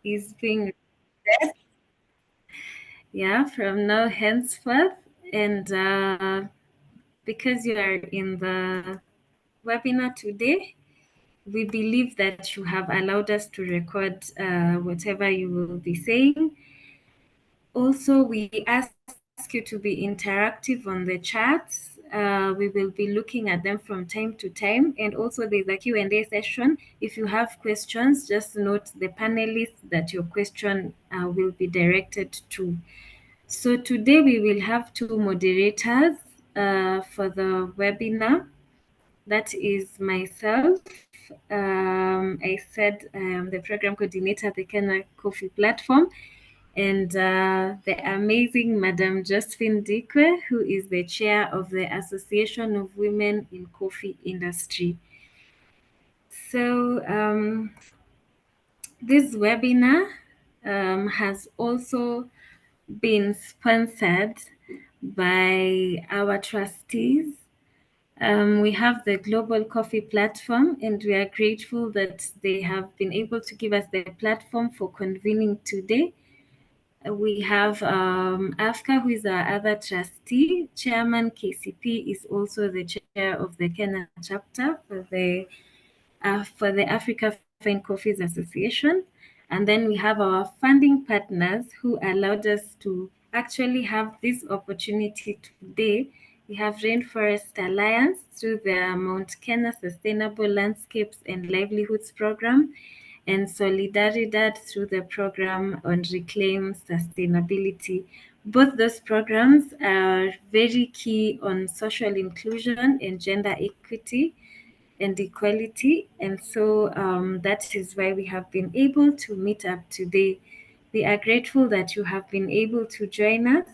is being read, yeah, from now henceforth. And because you are in the webinar today, we believe that you have allowed us to record whatever you will be saying. Also, we ask you to be interactive on the chats. We will be looking at them from time to time. And also there's a Q&A session. If you have questions, just note the panelists that your question will be directed to. So today we will have two moderators for the webinar. That is myself. I said I am the program coordinator at the Kenya Coffee Platform, and the amazing Madam Josephine Dikwe, who is the chair of the Association of Women in Coffee Industry. So this webinar has also been sponsored by our trustees. We have the Global Coffee Platform, and we are grateful that they have been able to give us the platform for convening today. We have AFCA, who is our other trustee. Chairman KCP is also the chair of the Kenya chapter for the Africa Fine Coffees Association. And then we have our funding partners who allowed us to actually have this opportunity today. We have Rainforest Alliance through their Mount Kenya Sustainable Landscapes and Livelihoods Program, and Solidaridad through the program on Reclaim Sustainability. Both those programs are very key on social inclusion and gender equity and equality. And so that is why we have been able to meet up today. We are grateful that you have been able to join us.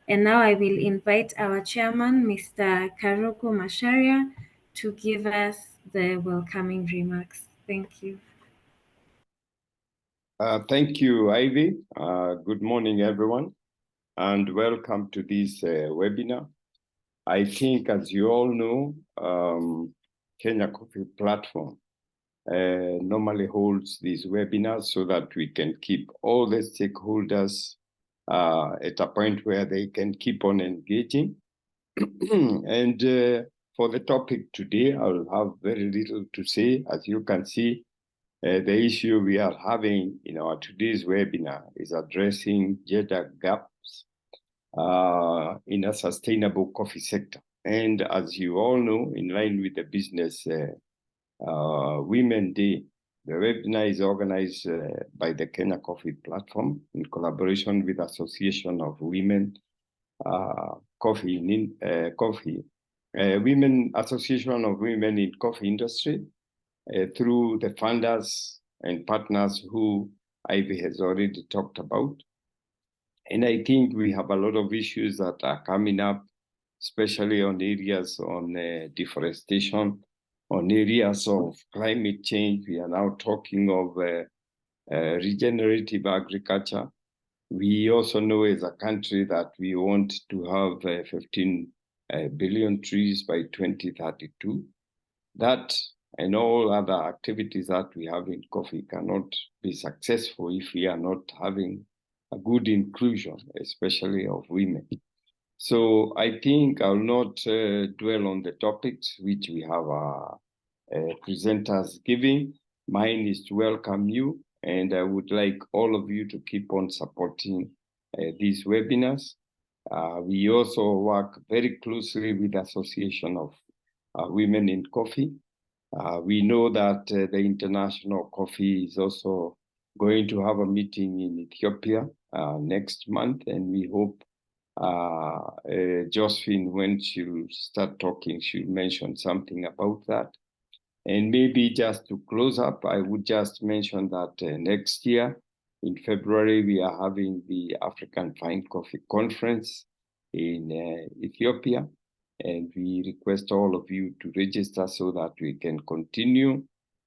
And now I will invite our chairman, Mr. Karoko Masharia, to give us the welcoming remarks. Thank you. Thank you, Ivy. Good morning, everyone, and welcome to this webinar. I think, as you all know, Kenya Coffee Platform normally holds these webinars so that we can keep all the stakeholders at a point where they can keep on engaging. And for the topic today, I'll have very little to say. As you can see, the issue we are having in our today's webinar is addressing gender gaps in a sustainable coffee sector. And as you all know, in line with the Business Women Day, the webinar is organized by the Kenya Coffee Platform in collaboration with Association of Women Women Association of Women in Coffee Industry, through the funders and partners who Ivy has already talked about. And I think we have a lot of issues that are coming up, especially on areas on deforestation, on areas of climate change. We are now talking of regenerative agriculture. We also know as a country that we want to have 15 billion trees by 2032. That and all other activities that we have in coffee cannot be successful if we are not having a good inclusion, especially of women. So I think I'll not dwell on the topics which we have presenters giving. Mine is to welcome you, and I would like all of you to keep on supporting these webinars. We also work very closely with the Association of Women in Coffee. We know that the International Coffee is also going to have a meeting in Ethiopia next month, and we hope Josephine, when she'll start talking, she'll mention something about that. And maybe just to close up, I would just mention that next year, in February, we are having the African Fine Coffee Conference in Ethiopia. And we request all of you to register so that we can continue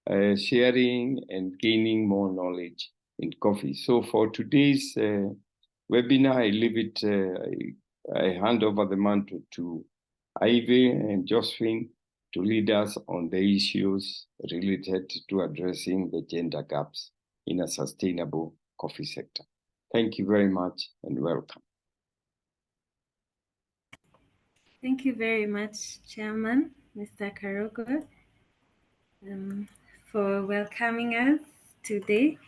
sharing and gaining more knowledge in coffee. So for today's webinar, I leave it, I hand over the mantle to Ivy and Josephine to lead us on the issues related to addressing the gender gaps in a sustainable coffee sector. Thank you very much and welcome. Thank you very much, Chairman, Mr. Karogo, for welcoming us today.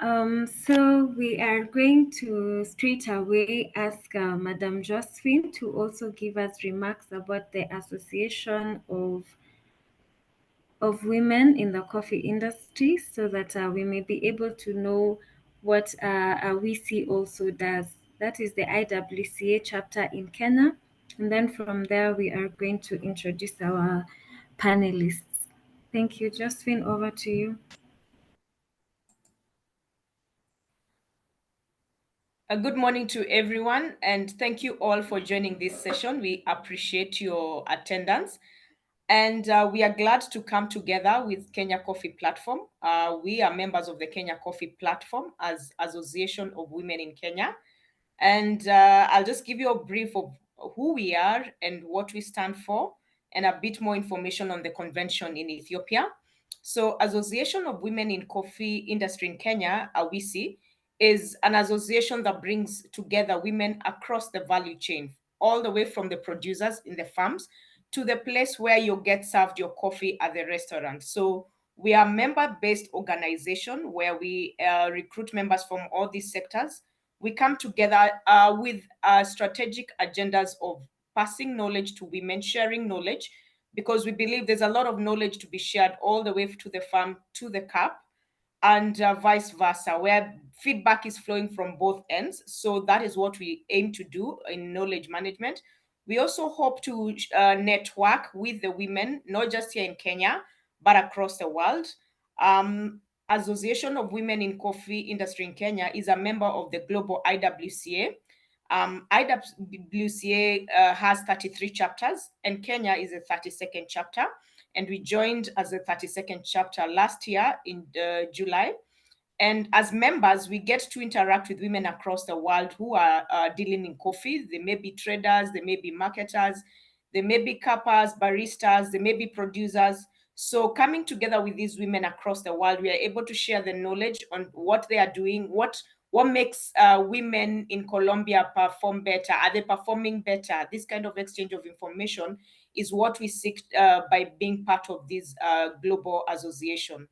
So we are going to straight away ask Madam Josephine to also give us remarks about the Association of Women in the Coffee Industry, so that we may be able to know what AWISI also does. That is the IWCA chapter in Kenya. And then from there, we are going to introduce our panelists. Thank you. Josephine, over to you. Good morning to everyone, and thank you all for joining this session. We appreciate your attendance, and we are glad to come together with Kenya Coffee Platform. We are members of the Kenya Coffee Platform as Association of Women in Kenya, and I'll just give you a brief of who we are and what we stand for, and a bit more information on the convention in Ethiopia. So, Association of Women in Coffee Industry in Kenya, AWISI, is an association that brings together women across the value chain, all the way from the producers in the farms to the place where you get served your coffee at the restaurant. So we are a member-based organization where we recruit members from all these sectors. We come together with strategic agendas of passing knowledge to women, sharing knowledge, because we believe there's a lot of knowledge to be shared all the way to the farm, to the cup, and vice versa, where feedback is flowing from both ends. So that is what we aim to do in knowledge management. We also hope to network with the women, not just here in Kenya, but across the world. Association of Women in Coffee Industry in Kenya is a member of the global IWCA. IWCA has 33 chapters, and Kenya is the 32nd chapter. And we joined as a 32nd chapter last year in July. And as members, we get to interact with women across the world who are dealing in coffee. They may be traders, they may be marketers, they may be cuppers, baristas, they may be producers. So coming together with these women across the world, we are able to share the knowledge on what they are doing, what makes women in Colombia perform better. Are they performing better? This kind of exchange of information is what we seek by being part of this global association.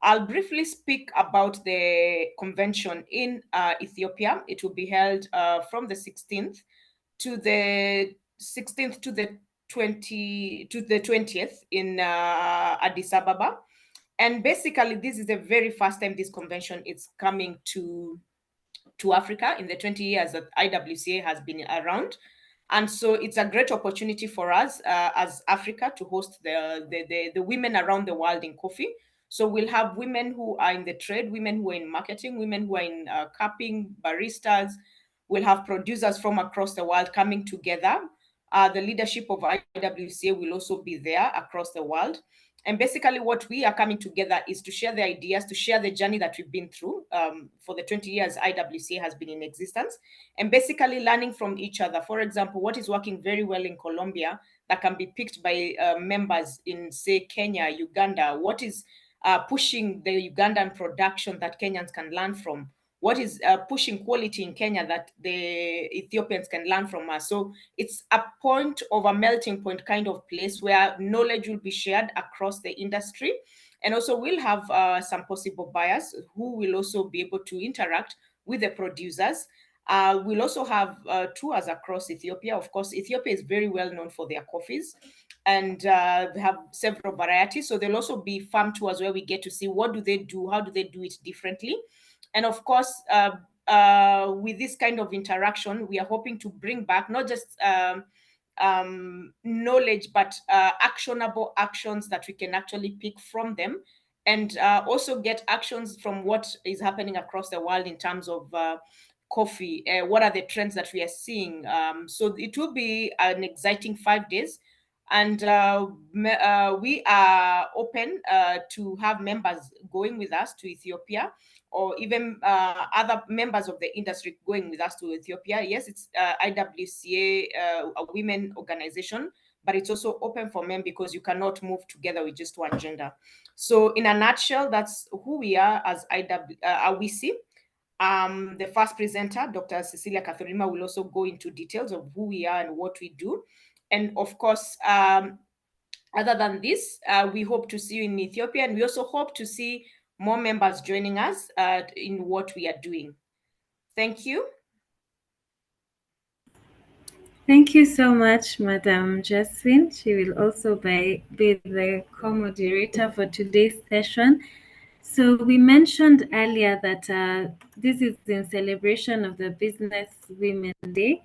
I'll briefly speak about the convention in Ethiopia. It will be held from the 16th to the 20th in Addis Ababa. And basically, this is the very first time this convention is coming to Africa in the 20 years that IWCA has been around. And so it's a great opportunity for us as Africa to host the women around the world in coffee. So we'll have women who are in the trade, women who are in marketing, women who are in cupping, baristas. We'll have producers from across the world coming together. The leadership of IWCA will also be there across the world. And basically what we are coming together is to share the ideas, to share the journey that we've been through for the 20 years IWCA has been in existence, and basically learning from each other. For example, what is working very well in Colombia that can be picked by members in, say, Kenya, Uganda? What is pushing the Ugandan production that Kenyans can learn from? What is pushing quality in Kenya that the Ethiopians can learn from us? So it's a point of a melting point kind of place where knowledge will be shared across the industry. And also we'll have some possible buyers who will also be able to interact with the producers. We'll also have tours across Ethiopia. Of course, Ethiopia is very well known for their coffees, and they have several varieties. So there'll also be farm tours where we get to see what do they do, how do they do it differently. And of course, with this kind of interaction, we are hoping to bring back not just knowledge, but actionable actions that we can actually pick from them, and also get actions from what is happening across the world in terms of coffee. What are the trends that we are seeing? So it will be an exciting 5 days. And we are open to have members going with us to Ethiopia, or even other members of the industry going with us to Ethiopia. Yes, it's IWCA, a women organization, but it's also open for men because you cannot move together with just one gender. So in a nutshell, that's who we are as AWISI. The first presenter, Dr. Cecilia Kathurima, will also go into details of who we are and what we do. And of course, other than this, we hope to see you in Ethiopia, and we also hope to see more members joining us in what we are doing. Thank you. Thank you so much, Madam Jaswin. She will also be the co-moderator for today's session. So we mentioned earlier that this is in celebration of the Business Women Day.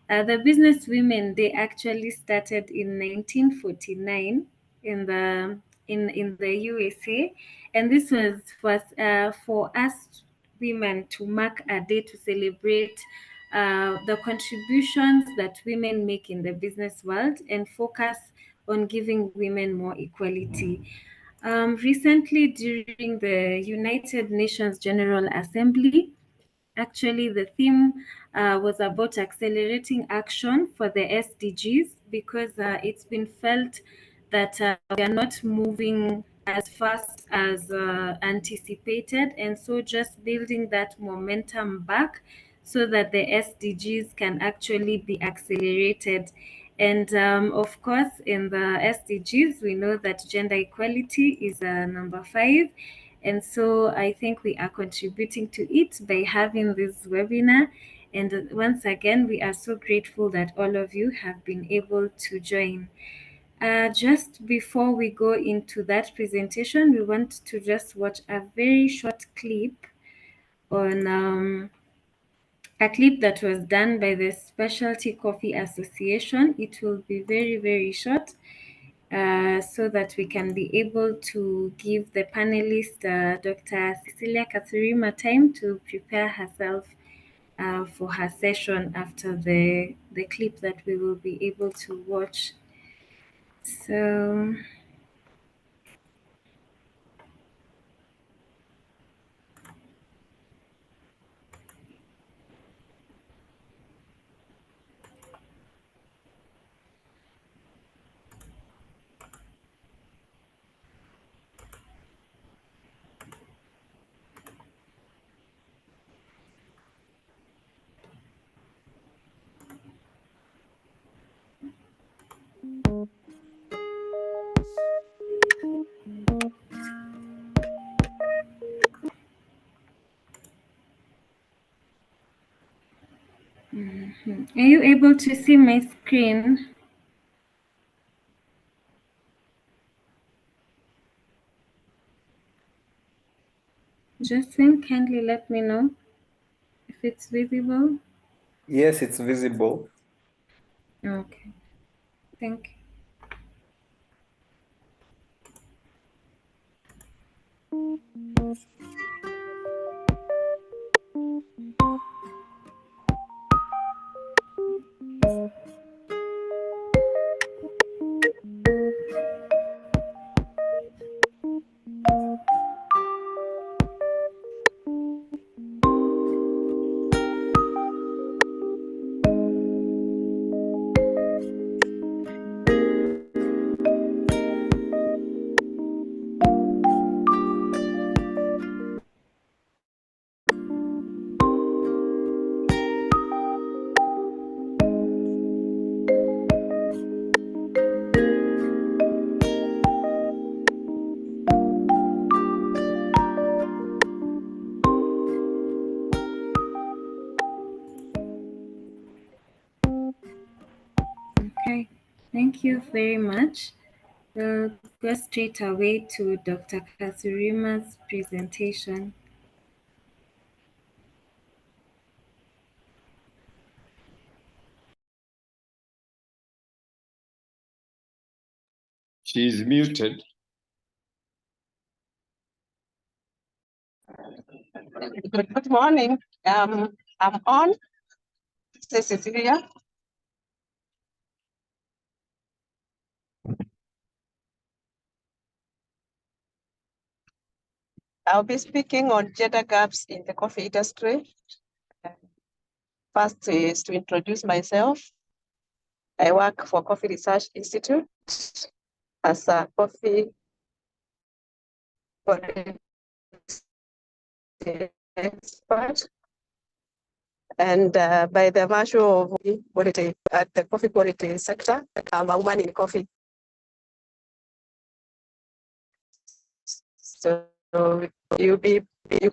The Business Women Day actually started in 1949 in the USA, and this was for us women to mark a day to celebrate the contributions that women make in the business world and focus on giving women more equality. Recently, during the United Nations General Assembly, actually the theme was about accelerating action for the SDGs because it's been felt that we are not moving as fast as anticipated, and so just building that momentum back so that the SDGs can actually be accelerated. And of course, in the SDGs, we know that gender equality is number 5. And so I think we are contributing to it by having this webinar. And once again, we are so grateful that all of you have been able to join. Just before we go into that presentation, we want to just watch a very short clip on a clip that was done by the Specialty Coffee Association. It will be very, very short so that we can be able to give the panelist, Dr. Cecilia Kathurima, time to prepare herself for her session after the clip that we will be able to watch. So... Are you able to see my screen? Justin, kindly let me know if it's visible. Yes, it's visible. Okay, thank you. Okay, thank you very much. We'll go straight away to Dr. Kathurima's presentation. She's muted. Good morning. I'm on. This is Cecilia. I'll be speaking on gender gaps in the coffee industry. First is to introduce myself. I work for Coffee Research Institute as a coffee expert. And by the virtue of quality at the coffee quality sector, I'm a woman in coffee. So you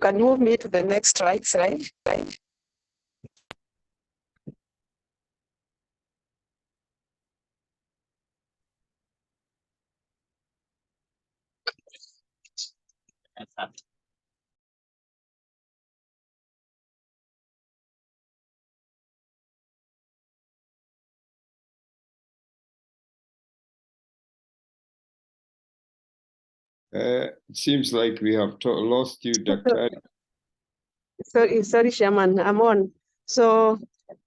can move me to the next slide. It seems like we have lost you, Dr. Sorry, Chairman, I'm on. So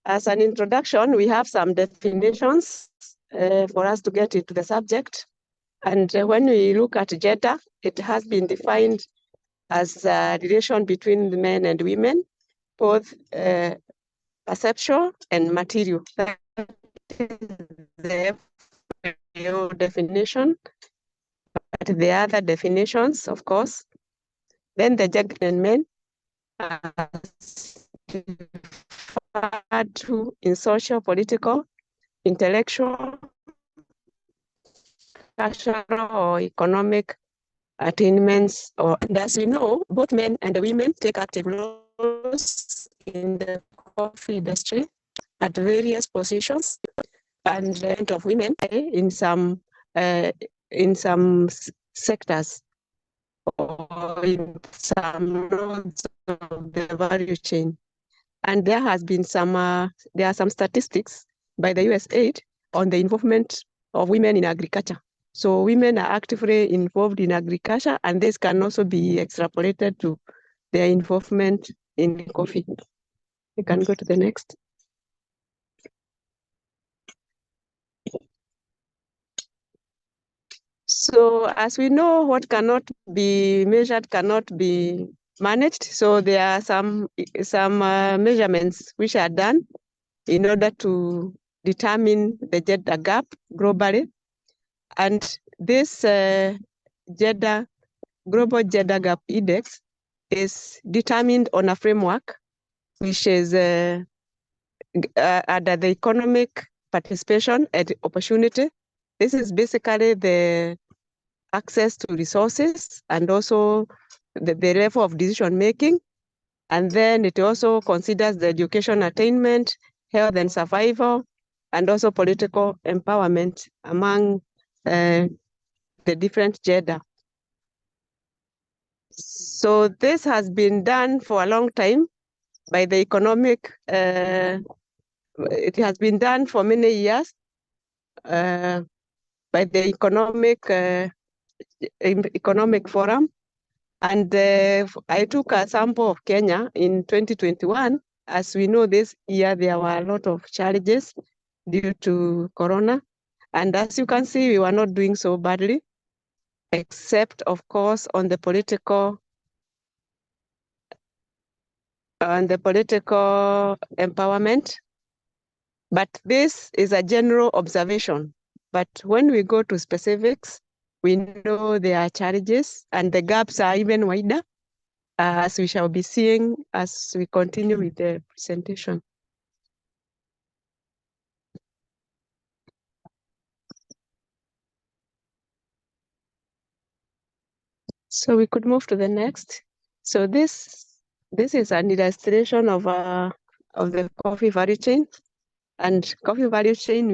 as an introduction, we have some definitions for us to get into the subject. And when we look at gender, it has been defined as a relation between the men and women, both perceptual and material. That is the definition. But the other definitions, of course, then the gender and men are referred to in social, political, intellectual, cultural, or economic attainments. And as we know, both men and women take active roles in the coffee industry at various positions, and the of women in some sectors or in some nodes of the value chain. And there has been there are some statistics by the USAID on the involvement of women in agriculture. So women are actively involved in agriculture, and this can also be extrapolated to their involvement in coffee. You can go to the next. So as we know, what cannot be measured cannot be managed. So there are some measurements which are done in order to determine the gender gap globally. And this global gender gap index is determined on a framework which is under the economic participation and opportunity. This is basically the access to resources and also the level of decision making. And then it also considers the education attainment, health and survival, and also political empowerment among the different gender. So this has been done for a long time by the economic, it has been done for many years by the economic forum. And I took a sample of Kenya in 2021. As we know, this year there were a lot of challenges due to Corona. And as you can see, we were not doing so badly, except of course on the political empowerment. But this is a general observation. But when we go to specifics, we know there are challenges and the gaps are even wider, as we shall be seeing as we continue with the presentation. So we could move to the next. So this is an illustration of the coffee value chain. And coffee value chain,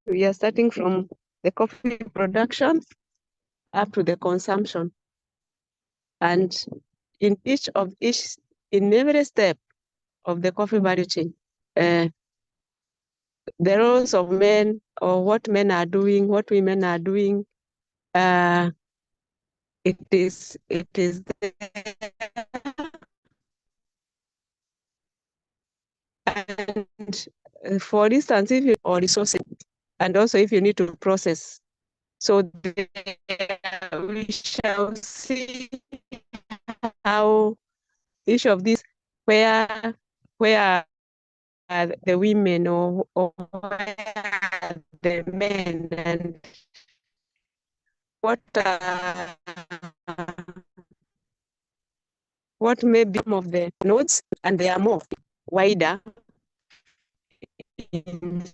we are starting from the coffee production up to the consumption. And in every step of the coffee value chain, the roles of men or what men are doing, what women are doing, it is there. And for instance, if you or resources, and also if you need to process, so we shall see how each of these where are the women or where the men, and what may be some of the nodes, and they are more wider in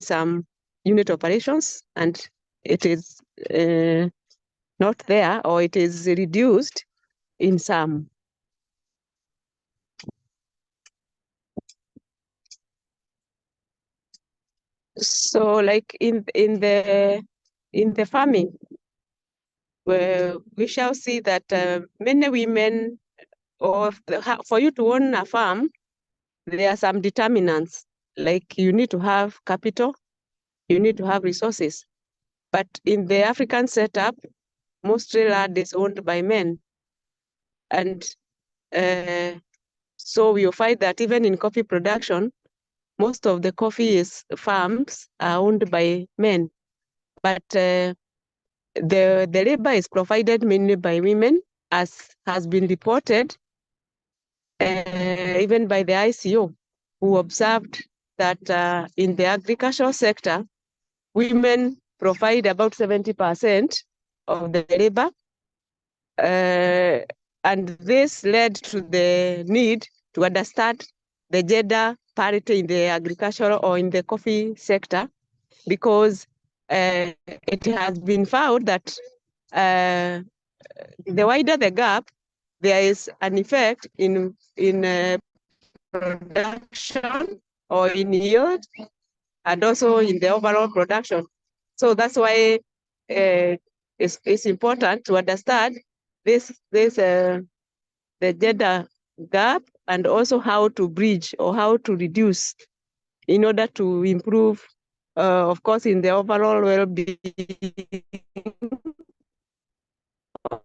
some unit operations, and it is not there, or it is reduced in some. So, like in the farming, where we shall see that many women, or for you to own a farm, there are some determinants, like you need to have capital, you need to have resources. But in the African setup, mostly land is owned by men. And so you'll find that even in coffee production, most of the coffee farms are owned by men. But the labor is provided mainly by women, as has been reported even by the ICO, who observed that in the agricultural sector, women provide about 70% of the labor. And this led to the need to understand the gender parity in the agricultural or in the coffee sector, because it has been found that the wider the gap, there is an effect in production or in yield, and also in the overall production. So that's why it's important to understand the gender gap, and also how to bridge or how to reduce in order to improve, of course, in the overall well-being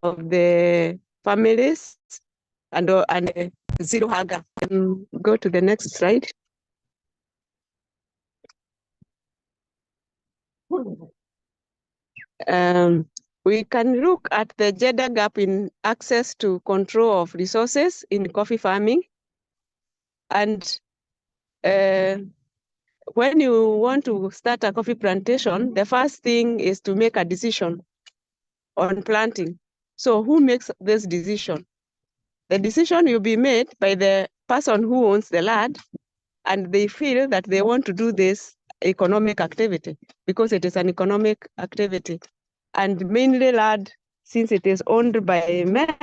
of the families and zero hunger. Go to the next slide. We can look at the gender gap in access to control of resources in coffee farming. And when you want to start a coffee plantation, the first thing is to make a decision on planting. So who makes this decision? The decision will be made by the person who owns the land, and they feel that they want to do this economic activity because it is an economic activity. And mainly land, since it is owned by men,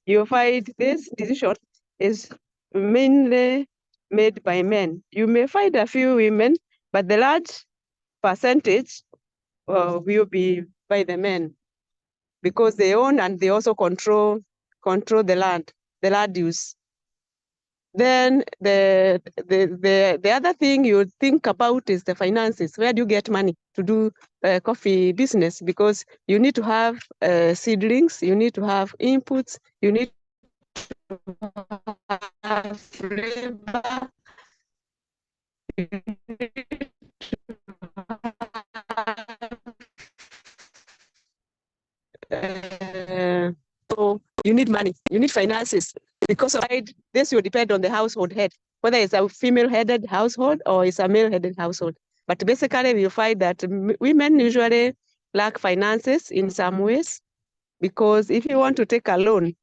you find this decision is mainly made by men. You may find a few women, but the large percentage will be by the men, because they own and they also control the land use. Then the other thing you think about is the finances. Where do you get money to do coffee business? Because you need to have seedlings, you need to have inputs, you need to have labor, you need to have, so you need money, you need finances. Because of this will depend on the household head, whether it's a female-headed household or it's a male-headed household. But basically, you find that women usually lack finances in some ways, because if you want to take a loan,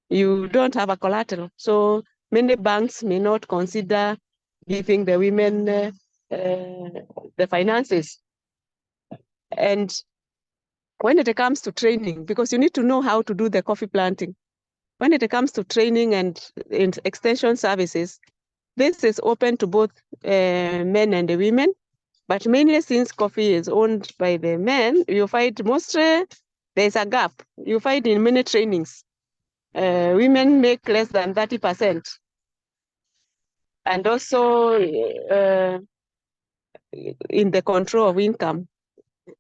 you don't have a collateral. So many banks may not consider giving the women the finances. And when it comes to training, because you need to know how to do the coffee planting, when it comes to training and extension services, this is open to both men and the women. But mainly since coffee is owned by the men, you find mostly there's a gap. You find in many trainings, women make less than 30%. And also in the control of income.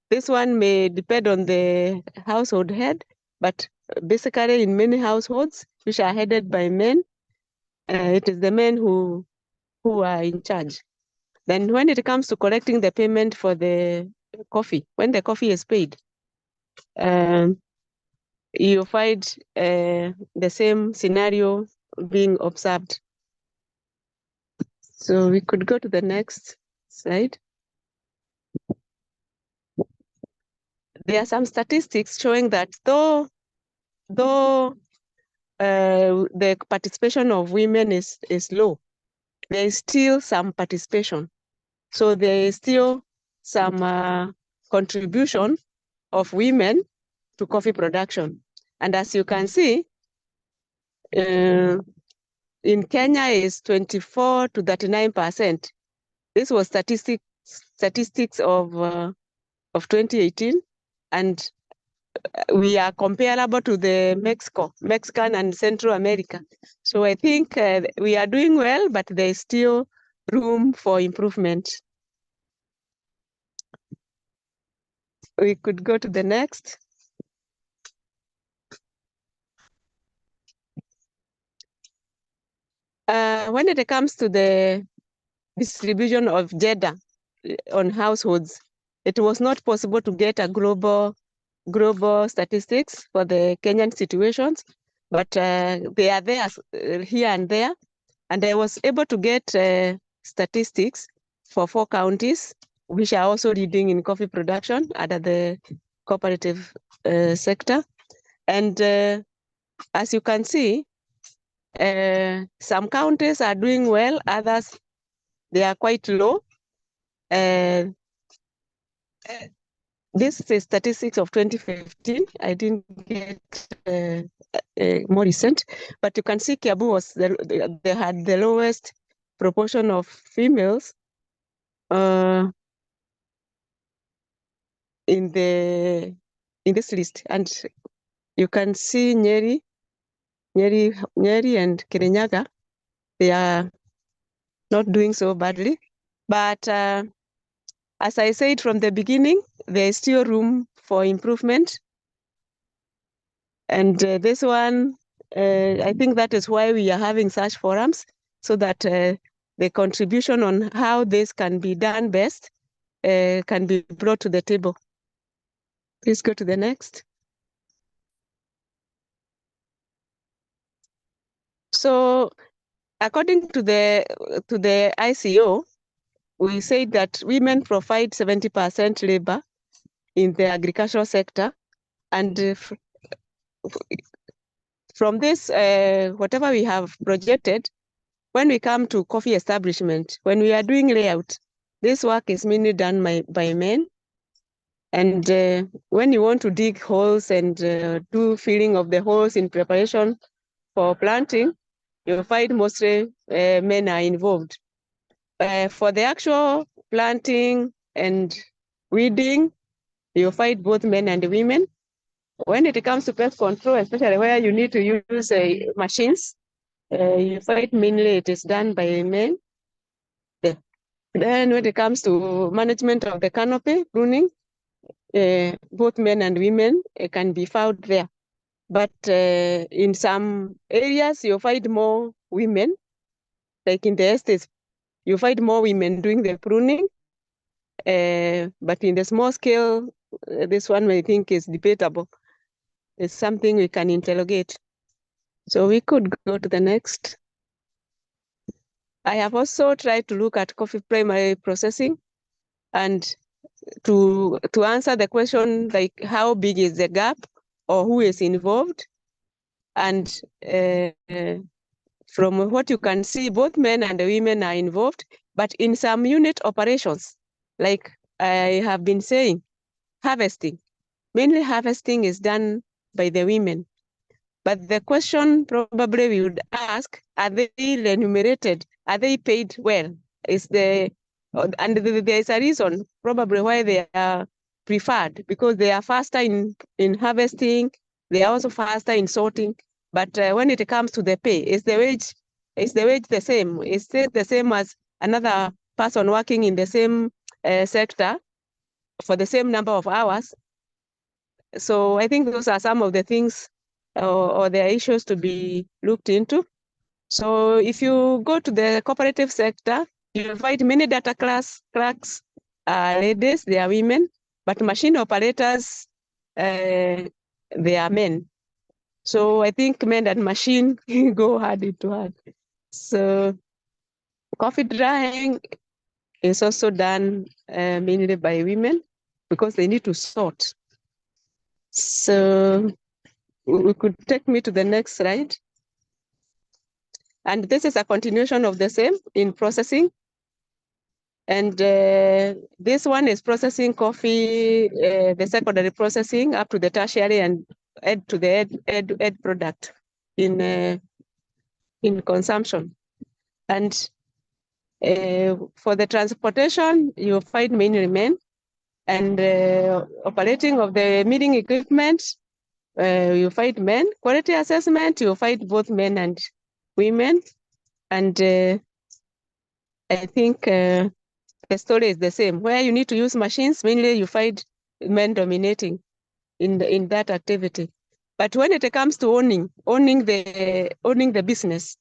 This one may depend on the household head, but basically in many households, which are headed by men, it is the men who are in charge. Then when it comes to collecting the payment for the coffee, when the coffee is paid, you find the same scenario being observed. So we could go to the next slide. there are some statistics showing that though the participation of women is low, there is still some participation. So there is still some contribution of women to coffee production. And as you can see, in Kenya is 24 to 39%. This was statistics of 2018, and we are comparable to the Mexican and Central America. So I think we are doing well, but there is still room for improvement. We could go to the next. When it comes to the distribution of gender on households, it was not possible to get a global statistics for the Kenyan situations, but they are there here and there. And I was able to get statistics for 4 counties, which are also leading in coffee production under the cooperative sector. And as you can see, some counties are doing well, others, they are quite low. This is statistics of 2015. I didn't get more recent, but you can see Kiambu was they had the lowest proportion of females in this list, and you can see Nyeri and Kirinyaga, they are not doing so badly, but as I said from the beginning, there is still room for improvement. And this one, I think that is why we are having such forums, so that the contribution on how this can be done best can be brought to the table. Please go to the next. So according to the ICO, we say that women provide 70% labor in the agricultural sector. And from this, whatever we have projected, when we come to coffee establishment, when we are doing layout, this work is mainly done by men. And when you want to dig holes and do filling of the holes in preparation for planting, you'll find mostly men are involved. For the actual planting and weeding, you'll find both men and women. When it comes to pest control, especially where you need to use machines, you find mainly it is done by men. Then when it comes to management of the canopy, pruning, both men and women can be found there. But in some areas, you'll find more women, like in the estates, you find more women doing the pruning. But in the small scale, this one I think is debatable. It's something we can interrogate. So we could go to the next. I have also tried to look at coffee primary processing, and to answer the question, like how big is the gap or who is involved. And from what you can see, both men and women are involved, but in some unit operations, like I have been saying, harvesting, mainly harvesting is done by the women. But the question probably we would ask, are they remunerated? Are they paid well? And there is a reason probably why they are preferred, because they are faster in harvesting, they are also faster in sorting. But when it comes to the pay, is the wage the same? Is it the same as another person working in the same sector for the same number of hours? So I think those are some of the things or the issues to be looked into. So if you go to the cooperative sector, you'll find many data clerks are ladies, they are women, but machine operators, they are men. So I think men and machine go hand into hand. So coffee drying is also done mainly by women, because they need to sort. So we could take me to the next slide. And this is a continuation of the same in processing. And this one is processing coffee, the secondary processing up to the tertiary and add to the end product in consumption. And for the transportation, you find mainly men. And operating of the milling equipment, you find men. Quality assessment, you find both men and women. And I think the story is the same. Where you need to use machines, mainly you find men dominating in that activity. But when it comes to owning the business,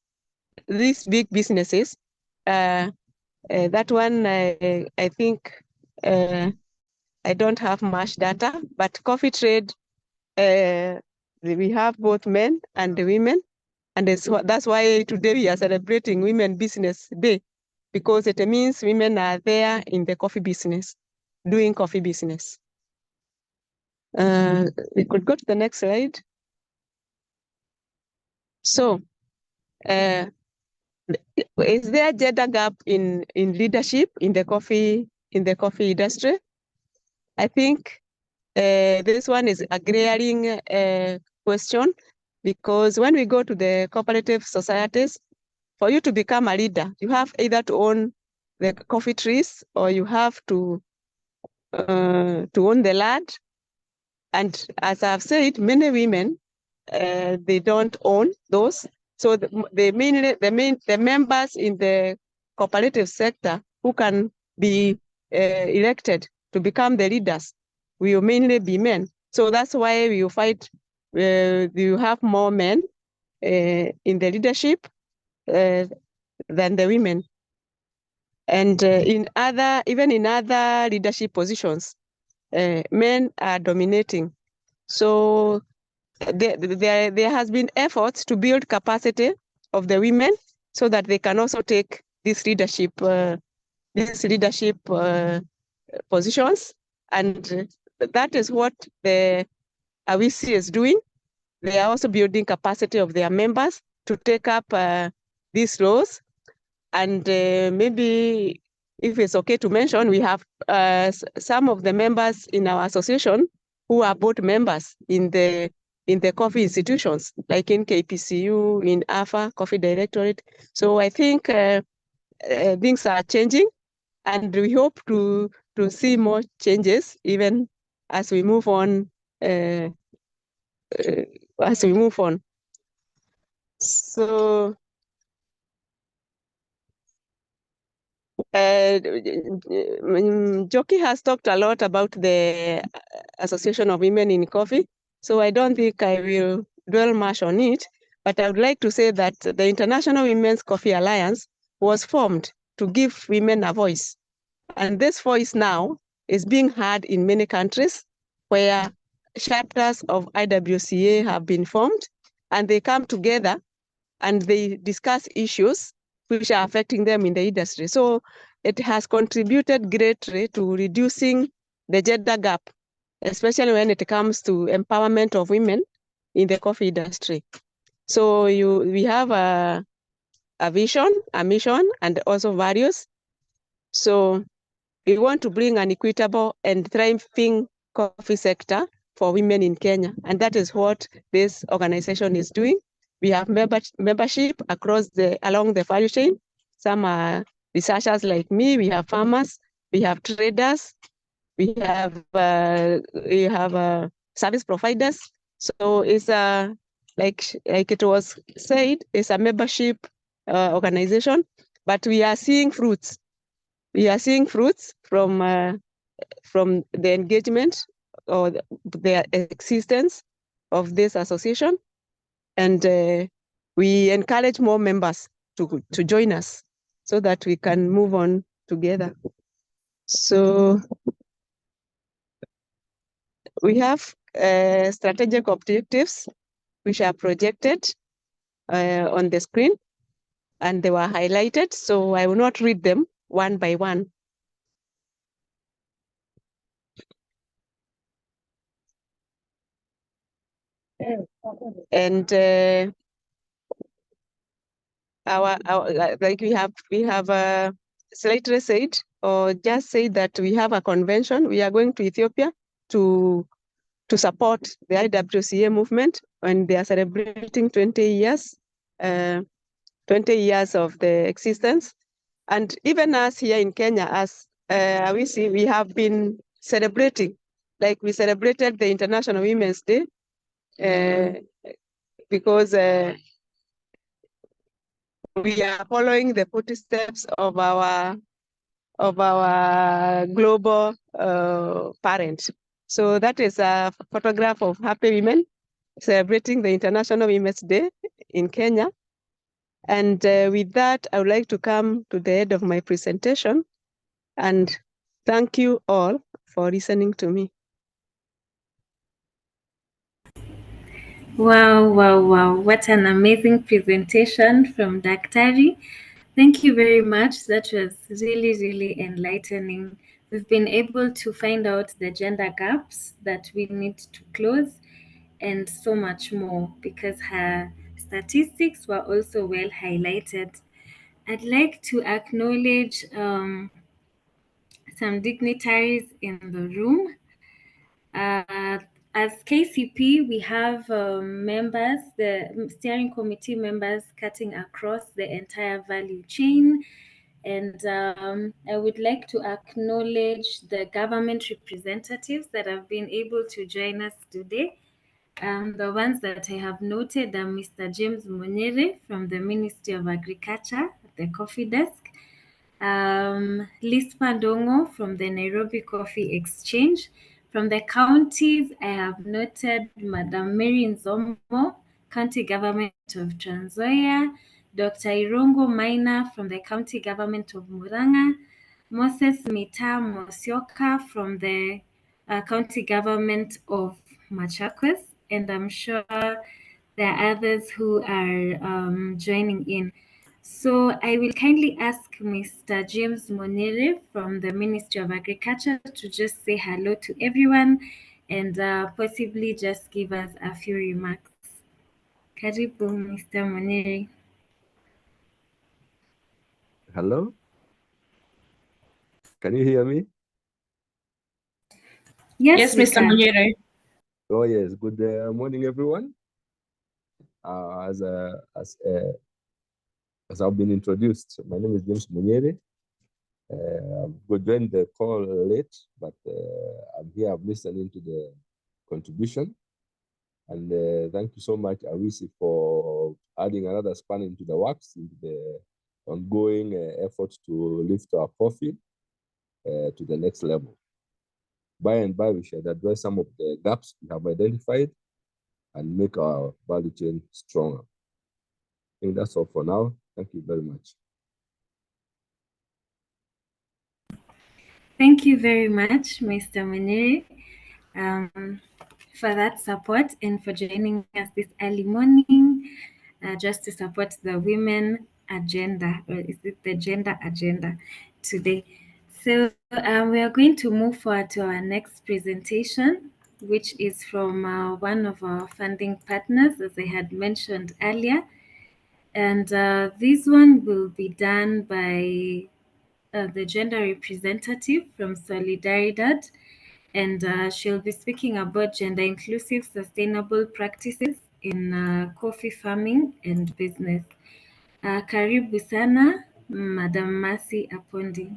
these big businesses, that one I think I don't have much data. But coffee trade, we have both men and women, and that's why today we are celebrating Women Business Day, because it means women are there in the coffee business, doing coffee business. We could go to the next slide. So, is there a gender gap in leadership in the coffee industry? I think this one is a glaring question, because when we go to the cooperative societies, for you to become a leader, you have either to own the coffee trees or you have to own the land. And as I've said, many women they don't own those. So the members in the cooperative sector who can be elected to become the leaders will mainly be men. So that's why you fight. You have more men in the leadership than the women. And even in other leadership positions, men are dominating. So there has been efforts to build capacity of the women so that they can also take this leadership positions, and that is what the AWISI is doing. They are also building capacity of their members to take up these roles. And maybe if it's okay to mention, we have some of the members in our association who are board members in the coffee institutions, like in KPCU, in AFA, Coffee Directorate. So I think things are changing, and we hope to see more changes even as we move on. So Njoki has talked a lot about the Association of Women in Coffee, so I don't think I will dwell much on it, but I would like to say that the International Women's Coffee Alliance was formed to give women a voice. And this voice now is being heard in many countries where chapters of IWCA have been formed, and they come together and they discuss issues which are affecting them in the industry. So it has contributed greatly to reducing the gender gap, especially when it comes to empowerment of women in the coffee industry. So we have a vision, a mission, and also values. So we want to bring an equitable and thriving coffee sector for women in Kenya, and that is what this organization is doing. We have membership along the value chain. Some are researchers like me. We have farmers. We have traders. We have service providers. So it's like it was said, it's a membership organization, but we are seeing fruits. We are seeing fruits from the engagement or the existence of this association. And we encourage more members to join us so that we can move on together. So we have strategic objectives which are projected on the screen, and they were highlighted, so I will not read them one by one. And like we have slightly said or just said that we have a convention. We are going to Ethiopia to support the IWCA movement when they are celebrating 20 years of the existence. And even us here in Kenya, as we have been celebrating, like we celebrated the International Women's Day because we are following the footsteps of our global parent. So that is a photograph of happy women celebrating the International Women's Day in Kenya. And with that, I would like to come to the end of my presentation and thank you all for listening to me. Wow, wow, wow. What an amazing presentation from Daktari. Thank you very much. That was really, really enlightening. We've been able to find out the gender gaps that we need to close and so much more because her statistics were also well highlighted. I'd like to acknowledge some dignitaries in the room. As KCP, we have members, the steering committee members cutting across the entire value chain. And I would like to acknowledge the government representatives that have been able to join us today. The ones that I have noted are Mr. James Munyere from the Ministry of Agriculture, the coffee desk. Liz Pandongo from the Nairobi Coffee Exchange. From the counties, I have noted Madam Mary Nzomo, County Government of Trans Nzoia, Dr. Irongo Maina from the County Government of Murang'a, Moses Mita Mosioka from the County Government of Machakos, and I'm sure there are others who are joining in. So I will kindly ask Mr. James Monere from the Ministry of Agriculture to just say hello to everyone and possibly just give us a few remarks. Karibu, Mr. Monere. Hello? Can you hear me? Yes, we Mr. can. Munyere. Oh yes, good morning everyone. As I've been introduced, my name is James Munyere. I've joined the call late, but I'm here, I'm listening to the contribution. And thank you so much, Awisi, for adding another span into the works, into the ongoing effort to lift our coffee to the next level. By and by, we should address some of the gaps we have identified and make our value chain stronger. I think that's all for now. Thank you very much. Thank you very much, Mr. Muniri, for that support and for joining us this early morning just to support the women agenda, or is it the gender agenda today? So we are going to move forward to our next presentation, which is from one of our funding partners, as I had mentioned earlier. And this one will be done by the gender representative from Solidaridad, and she'll be speaking about gender inclusive sustainable practices in coffee farming and business. Karibu sana, Madam Mercy Apondi.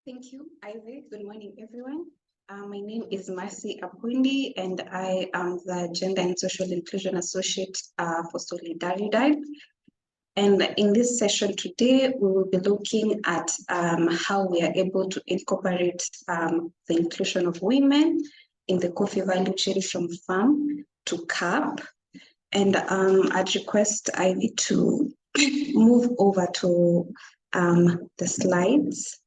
Thank you, Ivy. Good morning, everyone. My name is Mercy Apondi, and I am the Gender and Social Inclusion Associate for Solidaridad. And in this session today, we will be looking at how we are able to incorporate the inclusion of women in the coffee value chain from farm to cup. And I'd request Ivy to move over to the slides.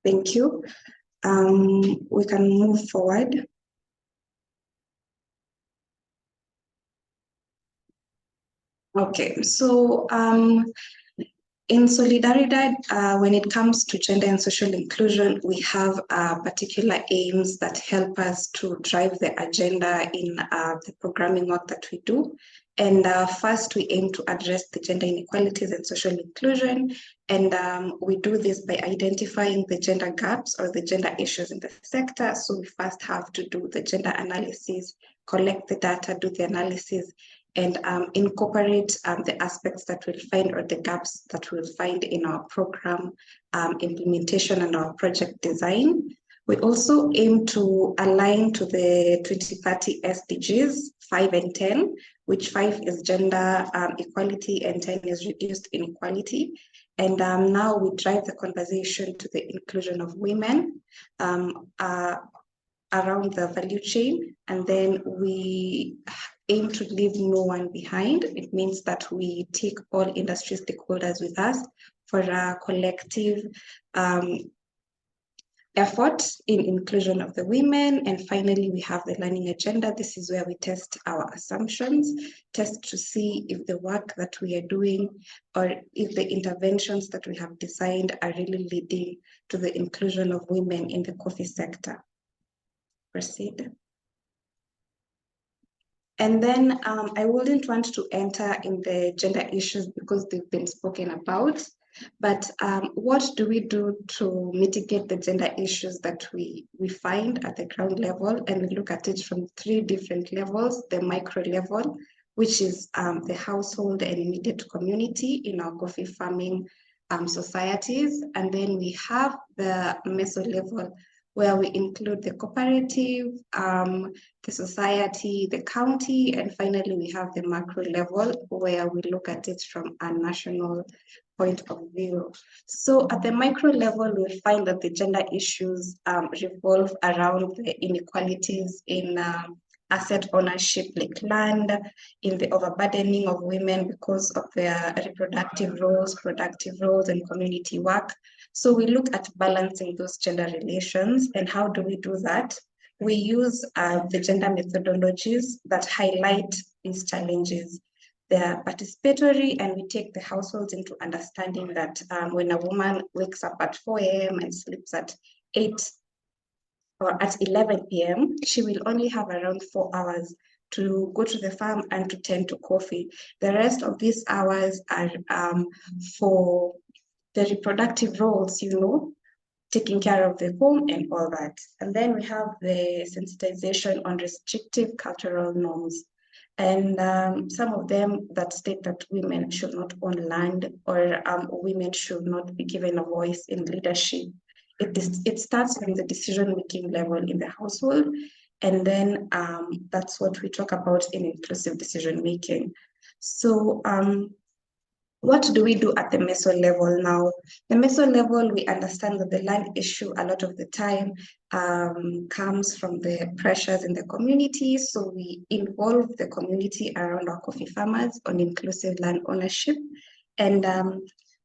Thank you. We can move forward. Okay, so In Solidaridad, when it comes to gender and social inclusion, we have particular aims that help us to drive the agenda in the programming work that we do. And first, we aim to address the gender inequalities and social inclusion. And we do this by identifying the gender gaps or the gender issues in the sector. So we first have to do the gender analysis, collect the data, do the analysis, and incorporate the aspects that we'll find or the gaps that we'll find in our program implementation and our project design. We also aim to align to the 2030 SDGs 5 and 10, which 5 is gender equality and 10 is reduced inequality. And now we drive the conversation to the inclusion of women around the value chain, and then we aim to leave no one behind. It means that we take all industry stakeholders with us for a collective effort in inclusion of the women. And finally, we have the learning agenda. This is where we test our assumptions, test to see if the work that we are doing or if the interventions that we have designed are really leading to the inclusion of women in the coffee sector. Proceed. And then I wouldn't want to enter in the gender issues because they've been spoken about, but what do we do to mitigate the gender issues that we find at the ground level? And we look at it from 3 different levels: the micro level, which is the household and immediate community in our coffee farming societies. And then we have the meso level, where we include the cooperative, the society, the county, and finally we have the macro level, where we look at it from a national point of view. So at the micro level, we find that the gender issues revolve around the inequalities in asset ownership, like land, in the overburdening of women because of their reproductive roles, productive roles, and community work. So we look at balancing those gender relations. And how do we do that? We use the gender methodologies that highlight these challenges. They're participatory, and we take the households into understanding that when a woman wakes up at 4 a.m. and sleeps at 8 or at 11 p.m., she will only have around 4 hours to go to the farm and to tend to coffee. The rest of these hours are for the reproductive roles, you know, taking care of the home and all that. And then we have the sensitization on restrictive cultural norms. And some of them that state that women should not own land, or women should not be given a voice in leadership. It starts from the decision-making level in the household, and then that's what we talk about in inclusive decision-making. So what do we do at the meso level now? The meso level, we understand that the land issue a lot of the time comes from the pressures in the community. So we involve the community around our coffee farmers on inclusive land ownership. And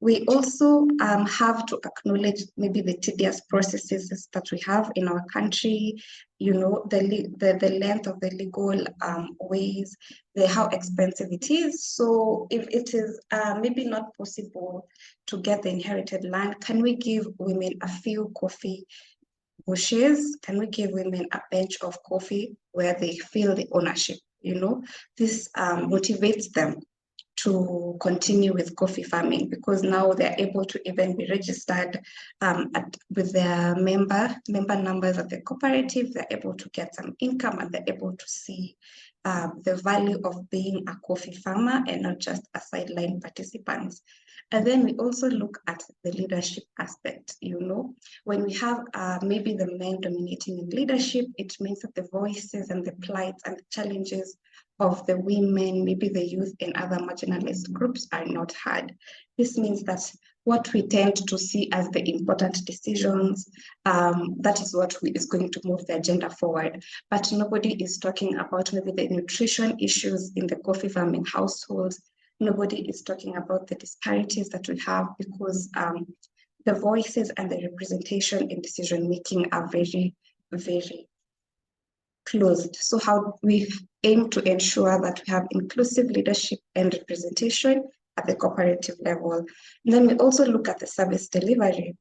we also have to acknowledge maybe the tedious processes that we have in our country, you know, the length of the legal ways, how expensive it is. So if it is maybe not possible to get the inherited land, can we give women a few coffee bushes? Can we give women a bench of coffee where they feel the ownership? You know, this motivates them to continue with coffee farming, because now they're able to even be registered with their member numbers at the cooperative. They're able to get some income, and they're able to see the value of being a coffee farmer and not just a sideline participant. And then we also look at the leadership aspect. You know, when we have maybe the men dominating in leadership, it means that the voices and the plights and the challenges of the women, maybe the youth and other marginalized groups are not heard. This means that what we tend to see as the important decisions, that is what is going to move the agenda forward. But nobody is talking about maybe the nutrition issues in the coffee farming households. Nobody is talking about the disparities that we have, because the voices and the representation in decision-making are very, very closed. So how we aim to ensure that we have inclusive leadership and representation at the cooperative level. And then we also look at the service delivery,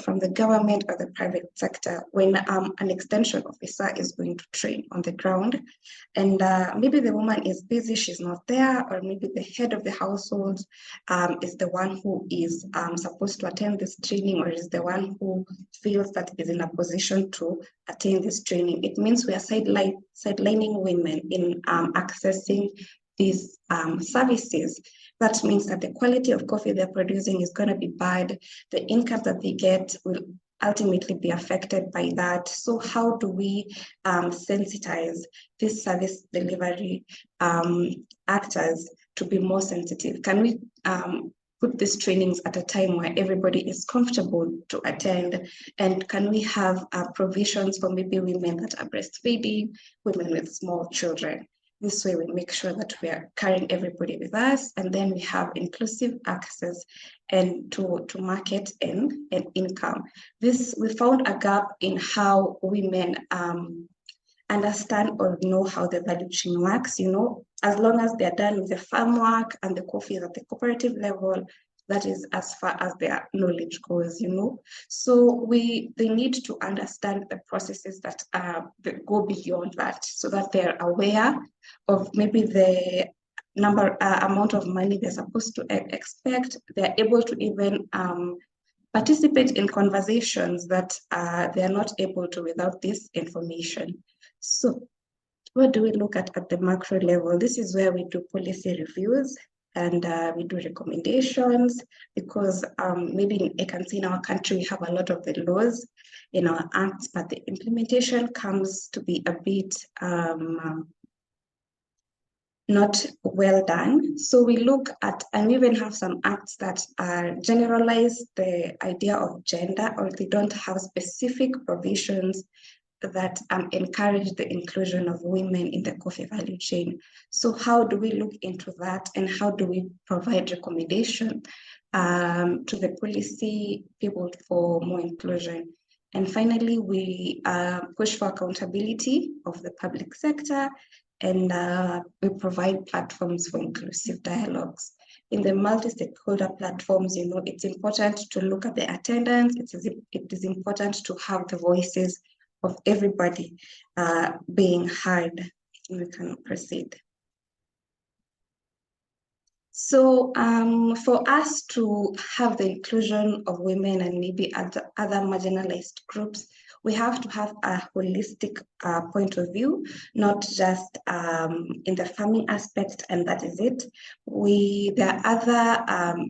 from the government or the private sector when an extension officer is going to train on the ground. And maybe the woman is busy, she's not there, or maybe the head of the household is the one who is supposed to attend this training, or is the one who feels that is in a position to attend this training. It means we are sidelining women in accessing these services. That means that the quality of coffee they're producing is going to be bad. The income that they get will ultimately be affected by that. So how do we sensitize these service delivery actors to be more sensitive? Can we put these trainings at a time where everybody is comfortable to attend? And can we have provisions for maybe women that are breastfeeding, women with small children? This way we make sure that we are carrying everybody with us, and then we have inclusive access and to market and income. We found a gap in how women understand or know how the value chain works. As long as they're done with the farm work and the coffee at the cooperative level, that is as far as their knowledge goes, So they need to understand the processes that go beyond that, so that they're aware of maybe the amount of money they're supposed to expect. They're able to even participate in conversations that they're not able to without this information. So what do we look at the macro level? This is where we do policy reviews and we do recommendations, because maybe I can see in our country we have a lot of the laws in our acts, but the implementation comes to be a bit not well done. So we look at, and we even have some acts that generalize the idea of gender, or they don't have specific provisions that encourage the inclusion of women in the coffee value chain. So how do we look into that, and how do we provide recommendation to the policy people for more inclusion? And finally, we push for accountability of the public sector, and we provide platforms for inclusive dialogues. In the multi-stakeholder platforms, it's important to look at the attendance. It is important to have the voices of everybody being heard. We can proceed. So for us to have the inclusion of women and maybe other marginalized groups, we have to have a holistic point of view, not just in the farming aspect, and that is it. There are other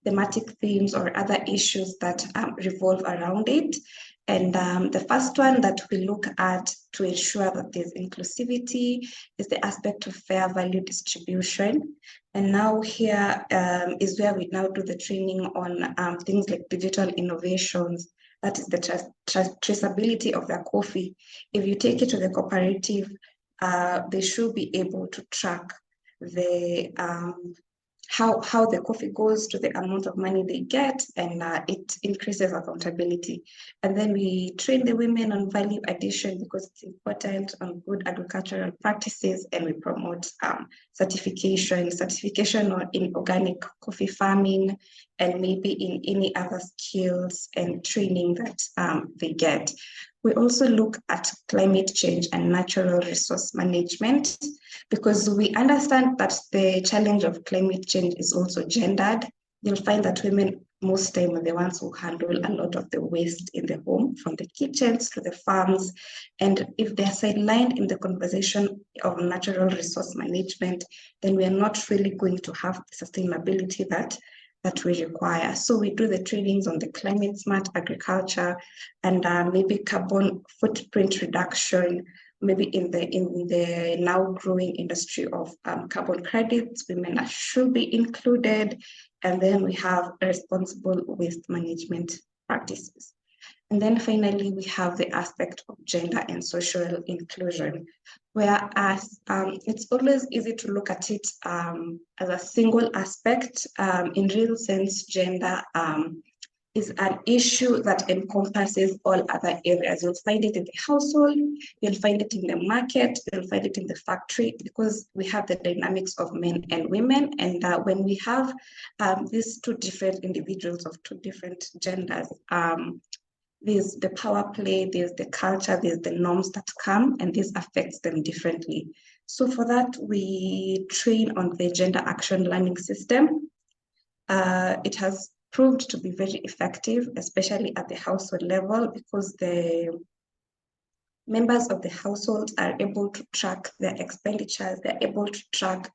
thematic themes or other issues that revolve around it. And the first one that we look at to ensure that there's inclusivity is the aspect of fair value distribution. And now here is where we now do the training on things like digital innovations. That is the traceability of the coffee. If you take it to the cooperative, they should be able to track the how the coffee goes to the amount of money they get, and it increases accountability. And then we train the women on value addition, because it's important, on good agricultural practices, and we promote certification in organic coffee farming, and maybe in any other skills and training that they get. We also look at climate change and natural resource management, because we understand that the challenge of climate change is also gendered. You'll find that women most time are the ones who handle a lot of the waste in the home, from the kitchens to the farms. And if they're sidelined in the conversation of natural resource management, then we are not really going to have the sustainability that we require. So we do the trainings on the climate smart agriculture, and maybe carbon footprint reduction, maybe in the now growing industry of carbon credits. Women should be included. And then we have responsible waste management practices. And then finally, we have the aspect of gender and social inclusion, whereas it's always easy to look at it as a single aspect. In real sense, gender is an issue that encompasses all other areas. You'll find it in the household, you'll find it in the market, you'll find it in the factory, because we have the dynamics of men and women. And when we have these two different individuals of two different genders, there's the power play, there's the culture, there's the norms that come, and this affects them differently. So for that, we train on the gender action learning system. It has proved to be very effective, especially at the household level, because the members of the household are able to track their expenditures, they're able to track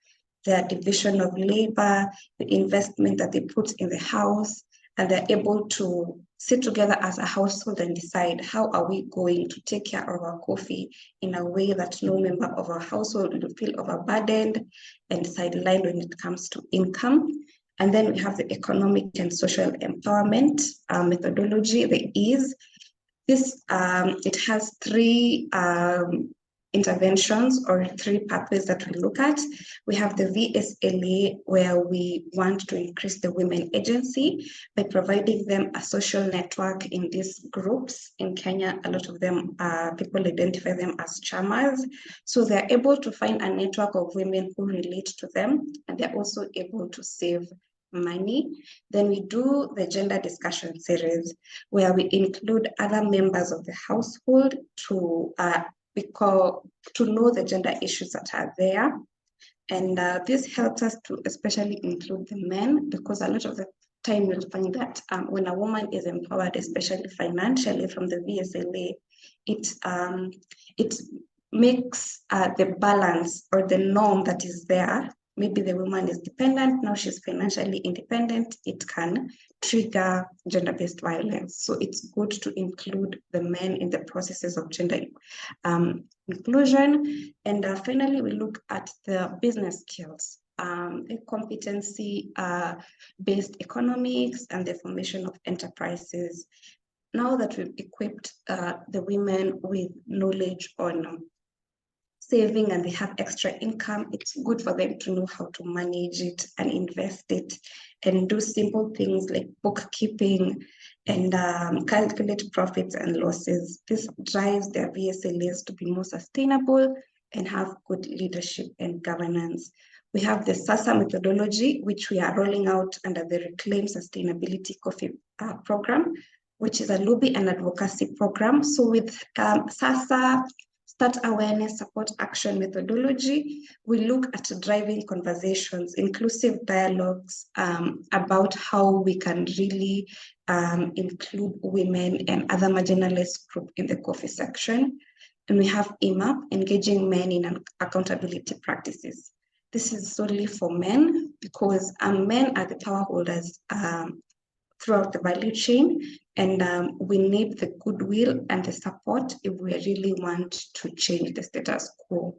their division of labor, the investment that they put in the house, and they're able to sit together as a household and decide how are we going to take care of our coffee in a way that no member of our household will feel overburdened and sidelined when it comes to income. And then we have the economic and social empowerment methodology, the EASE. This, it has three interventions or three pathways that we look at. We have the VSLA, where we want to increase the women agency by providing them a social network in these groups. In Kenya, a lot of them, people identify them as chamas. So they're able to find a network of women who relate to them, and they're also able to save money. Then we do the gender discussion series, where we include other members of the household to know the gender issues that are there. And this helps us to especially include the men, because a lot of the time you'll find that when a woman is empowered, especially financially from the VSLA, it makes the balance or the norm that is there. Maybe the woman is dependent, now she's financially independent, it can trigger gender-based violence. So it's good to include the men in the processes of gender inclusion. And finally, we look at the business skills, competency-based economics, and the formation of enterprises. Now that we've equipped the women with knowledge on saving and they have extra income, it's good for them to know how to manage it and invest it and do simple things like bookkeeping and calculate profits and losses. This drives their VSLAs to be more sustainable and have good leadership and governance. We have the SASA methodology, which we are rolling out under the Reclaim Sustainability Coffee program, which is a lobby and advocacy program. So with SASA, Start Awareness, Support Action methodology, we look at driving conversations, inclusive dialogues about how we can really include women and other marginalized groups in the coffee section. And we have EMAP, Engaging Men in Accountability Practices. This is solely for men, because men are the power holders throughout the value chain, and we need the goodwill and the support if we really want to change the status quo.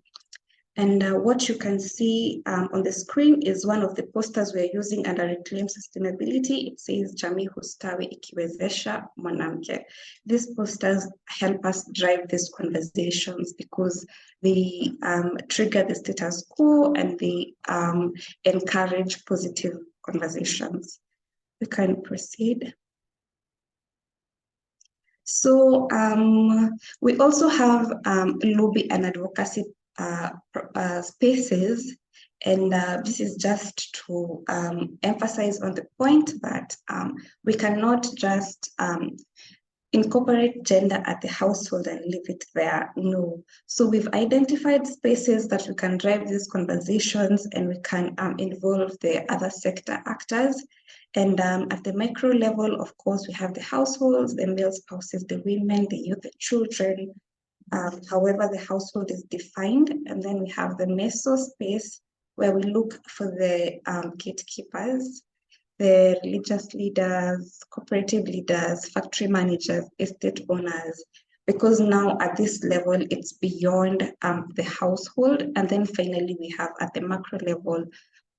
And what you can see on the screen is one of the posters we're using under Reclaim Sustainability. It says Jamii Hustawi Ikiwezesha Mwanamke. These posters help us drive these conversations because they trigger the status quo and they encourage positive conversations. We can proceed. So we also have lobby and advocacy spaces, and this is just to emphasize on the point that we cannot just incorporate gender at the household and leave it there. No. So we've identified spaces that we can drive these conversations, and we can involve the other sector actors. And at the micro level, of course, we have the households, the male spouses, the women, the youth, the children, however the household is defined. And then we have the meso space, where we look for the gatekeepers, the religious leaders, cooperative leaders, factory managers, estate owners, because now at this level, it's beyond the household. And then finally, we have at the macro level,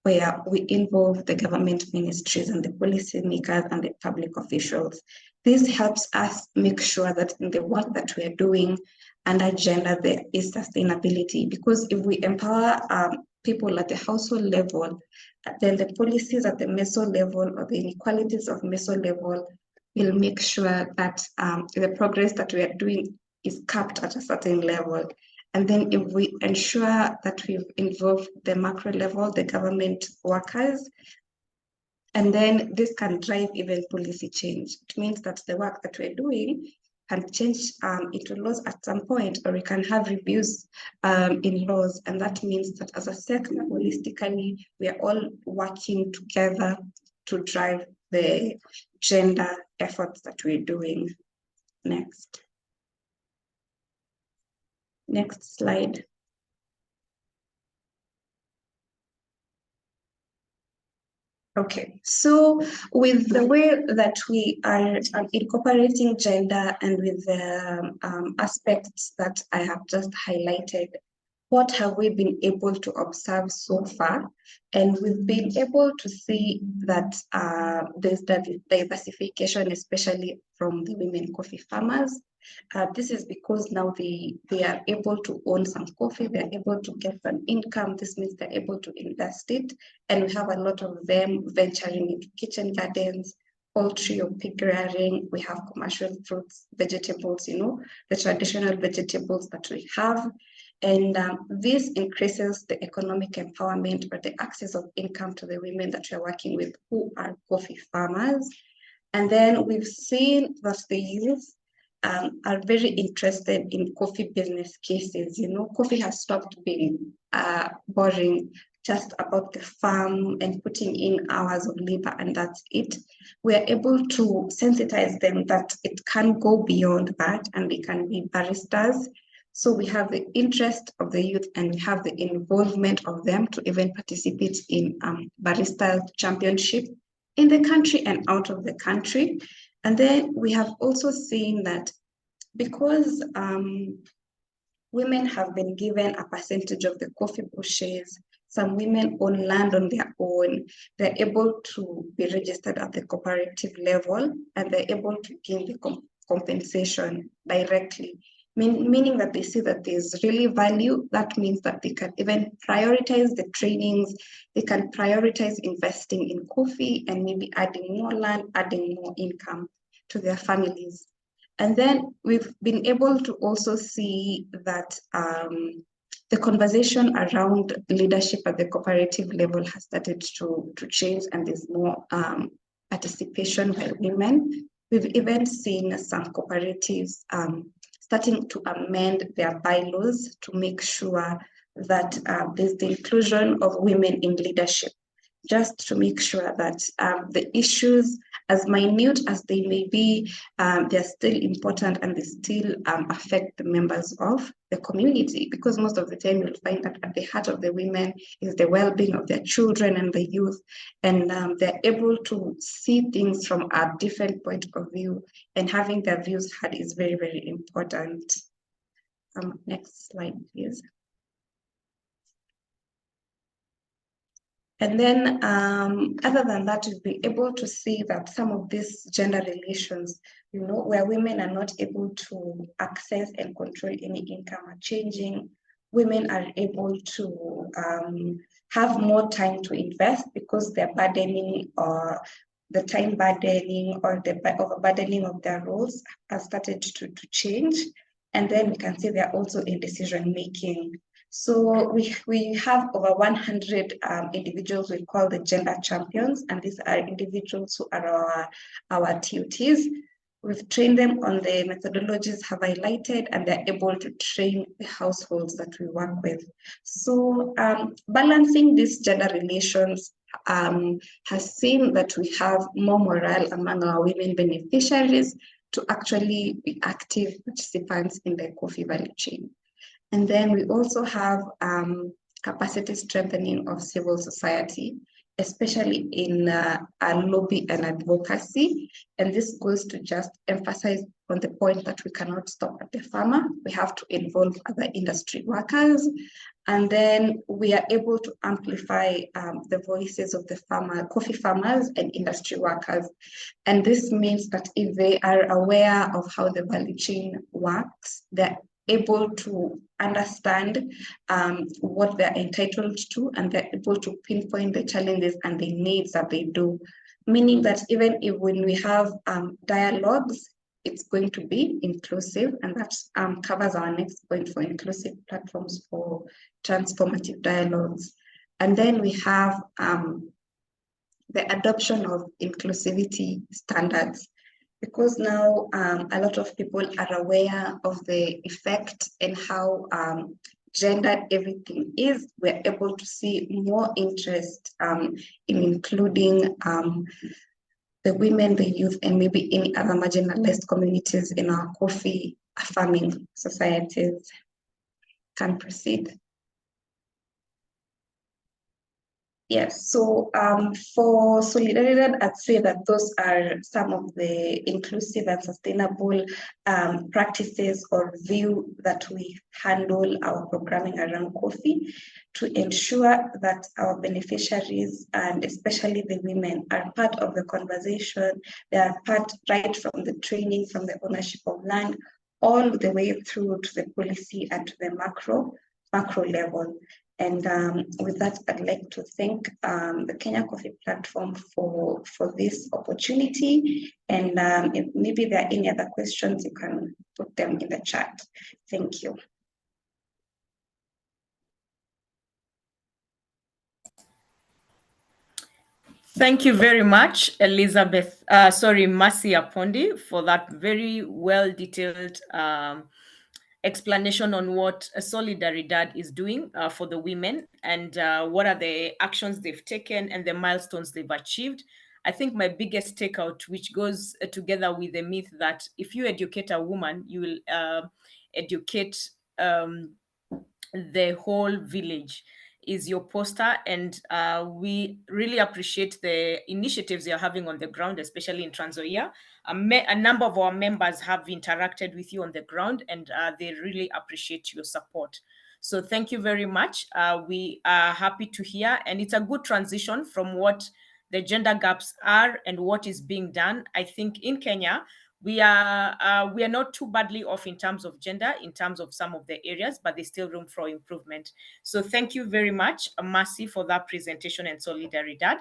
where we involve the government ministries and the policymakers and the public officials. This helps us make sure that in the work that we are doing under gender, there is sustainability, because if we empower people at the household level, then the policies at the meso level or the inequalities of meso level will make sure that the progress that we are doing is capped at a certain level. And then if we ensure that we've involved the macro level, the government workers, and then this can drive even policy change. It means that the work that we're doing can change into laws at some point, or we can have reviews in laws. And that means that as a sector, holistically, we are all working together to drive the gender efforts that we're doing. Next. Next slide. Okay, so with the way that we are incorporating gender and with the aspects that I have just highlighted, what have we been able to observe so far? And we've been able to see that there's diversification, especially from the women coffee farmers. This is because now they are able to own some coffee, they're able to get an income. This means they're able to invest it. And we have a lot of them venturing into kitchen gardens, poultry or pig rearing. We have commercial fruits, vegetables, you know, the traditional vegetables that we have. And this increases the economic empowerment or the access of income to the women that we're working with who are coffee farmers. And then we've seen that the youth are very interested in coffee business cases. You know, coffee has stopped being boring, just about the farm and putting in hours of labor, and that's it. We are able to sensitize them that it can go beyond that and they can be baristas. So we have the interest of the youth and we have the involvement of them to even participate in barista championship in the country and out of the country. And then we have also seen that because women have been given a percentage of the coffee bushes, some women own land on their own, they're able to be registered at the cooperative level and they're able to gain the compensation directly. Meaning that they see that there's really value. That means that they can even prioritize the trainings, they can prioritize investing in coffee and maybe adding more land, adding more income to their families. And then we've been able to also see that the conversation around leadership at the cooperative level has started to change and there's more participation by women. We've even seen some cooperatives starting to amend their bylaws to make sure that there's the inclusion of women in leadership, just to make sure that the issues, as minute as they may be, they're still important and they still affect the members of the community, because most of the time you'll find that at the heart of the women is the well-being of their children and the youth, and they're able to see things from a different point of view, and having their views heard is very, very important. Next slide, please. And then other than that, we'll be able to see that some of these gender relations, you know, where women are not able to access and control any income are changing. Women are able to have more time to invest because they're burdening or the time burdening or the overburdening of their roles has started to change. And then we can see they're also in decision making. So we have over 100 individuals we call the gender champions, and these are individuals who are our TUTs. We've trained them on the methodologies have highlighted, and they're able to train the households that we work with. So balancing these gender relations has seen that we have more morale among our women beneficiaries to actually be active participants in the coffee value chain. And then we also have capacity strengthening of civil society, especially in lobby and advocacy. And this goes to just emphasize on the point that we cannot stop at the farmer. We have to involve other industry workers. And then we are able to amplify the voices of the coffee farmers and industry workers. And this means that if they are aware of how the value chain works, they're able to understand what they're entitled to, and they're able to pinpoint the challenges and the needs that they do meaning that even if when we have dialogues, it's going to be inclusive, and that covers our next point for inclusive platforms for transformative dialogues. And then we have the adoption of inclusivity standards, because now a lot of people are aware of the effect and how gendered everything is. We're able to see more interest in including the women, the youth, and maybe any other marginalized communities in our coffee farming societies. Can proceed. Yes, so for Solidaridad, I'd say that those are some of the inclusive and sustainable practices or view that we handle our programming around coffee to ensure that our beneficiaries, and especially the women, are part of the conversation. They are part right from the training, from the ownership of land, all the way through to the policy and to the macro level. And with that, I'd like to thank the Kenya Coffee Platform for this opportunity. And if maybe there are any other questions, you can put them in the chat. Thank you. Thank you very much, Mercy Apondi, for that very well-detailed explanation on what Solidaridad is doing for the women, and what are the actions they've taken and the milestones they've achieved. I think my biggest takeout, which goes together with the myth that if you educate a woman, you will educate the whole village, is your poster. And we really appreciate the initiatives you're having on the ground, especially in Trans Nzoia. A number of our members have interacted with you on the ground, and they really appreciate your support. So thank you very much. We are happy to hear, and it's a good transition from what the gender gaps are and what is being done. I think in Kenya, we are not too badly off in terms of gender, in terms of some of the areas, but there's still room for improvement. So thank you very much, Mercy, for that presentation and Solidaridad.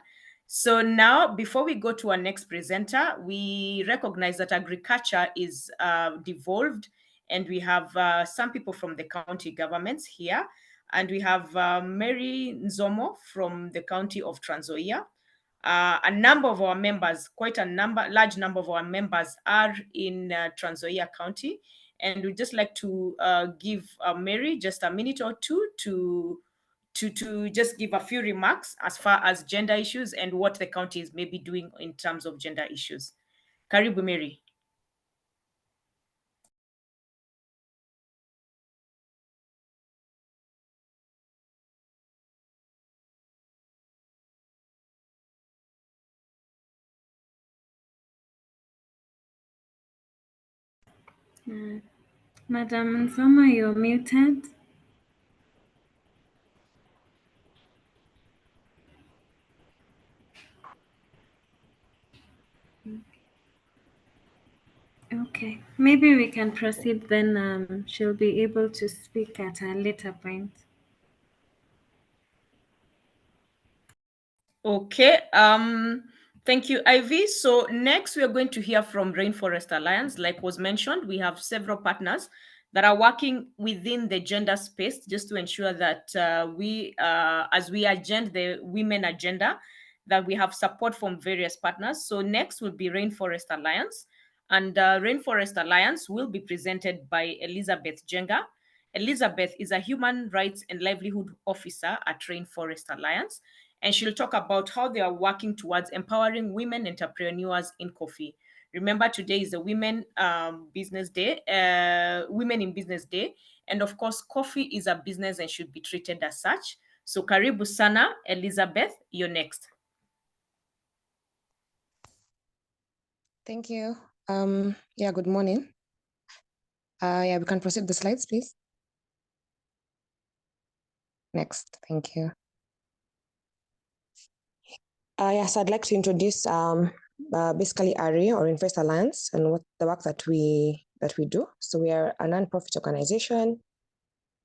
So now, before we go to our next presenter, we recognize that agriculture is devolved, and we have some people from the county governments here. And we have Mary Nzomo from the county of Trans Nzoia. A number of our members, large number of our members are in Trans Nzoia County, and we'd just like to give Mary just a minute or two to just give a few remarks as far as gender issues and what the county is maybe doing in terms of gender issues. Karibu, Mary. Madam Nzomo, you're muted. Okay, maybe we can proceed then. She'll be able to speak at a later point. Okay, thank you, Ivy. So next we are going to hear from Rainforest Alliance. Like was mentioned, we have several partners that are working within the gender space just to ensure that as we agenda the women agenda, that we have support from various partners. So next will be Rainforest Alliance, and Rainforest Alliance will be presented by Elizabeth Jenga. Elizabeth is a human rights and livelihood officer at Rainforest Alliance, and she'll talk about how they are working towards empowering women entrepreneurs in coffee. Remember, today is the Women Business Day, Women in Business Day, and of course, coffee is a business and should be treated as such. So, karibu sana, Elizabeth, you're next. Thank you. Yeah, good morning. Yeah, we can proceed the slides, please. Next, thank you. Yes, I'd like to introduce basically ARI, or Rainforest Alliance, and what the work that we do. So we are a non-profit organization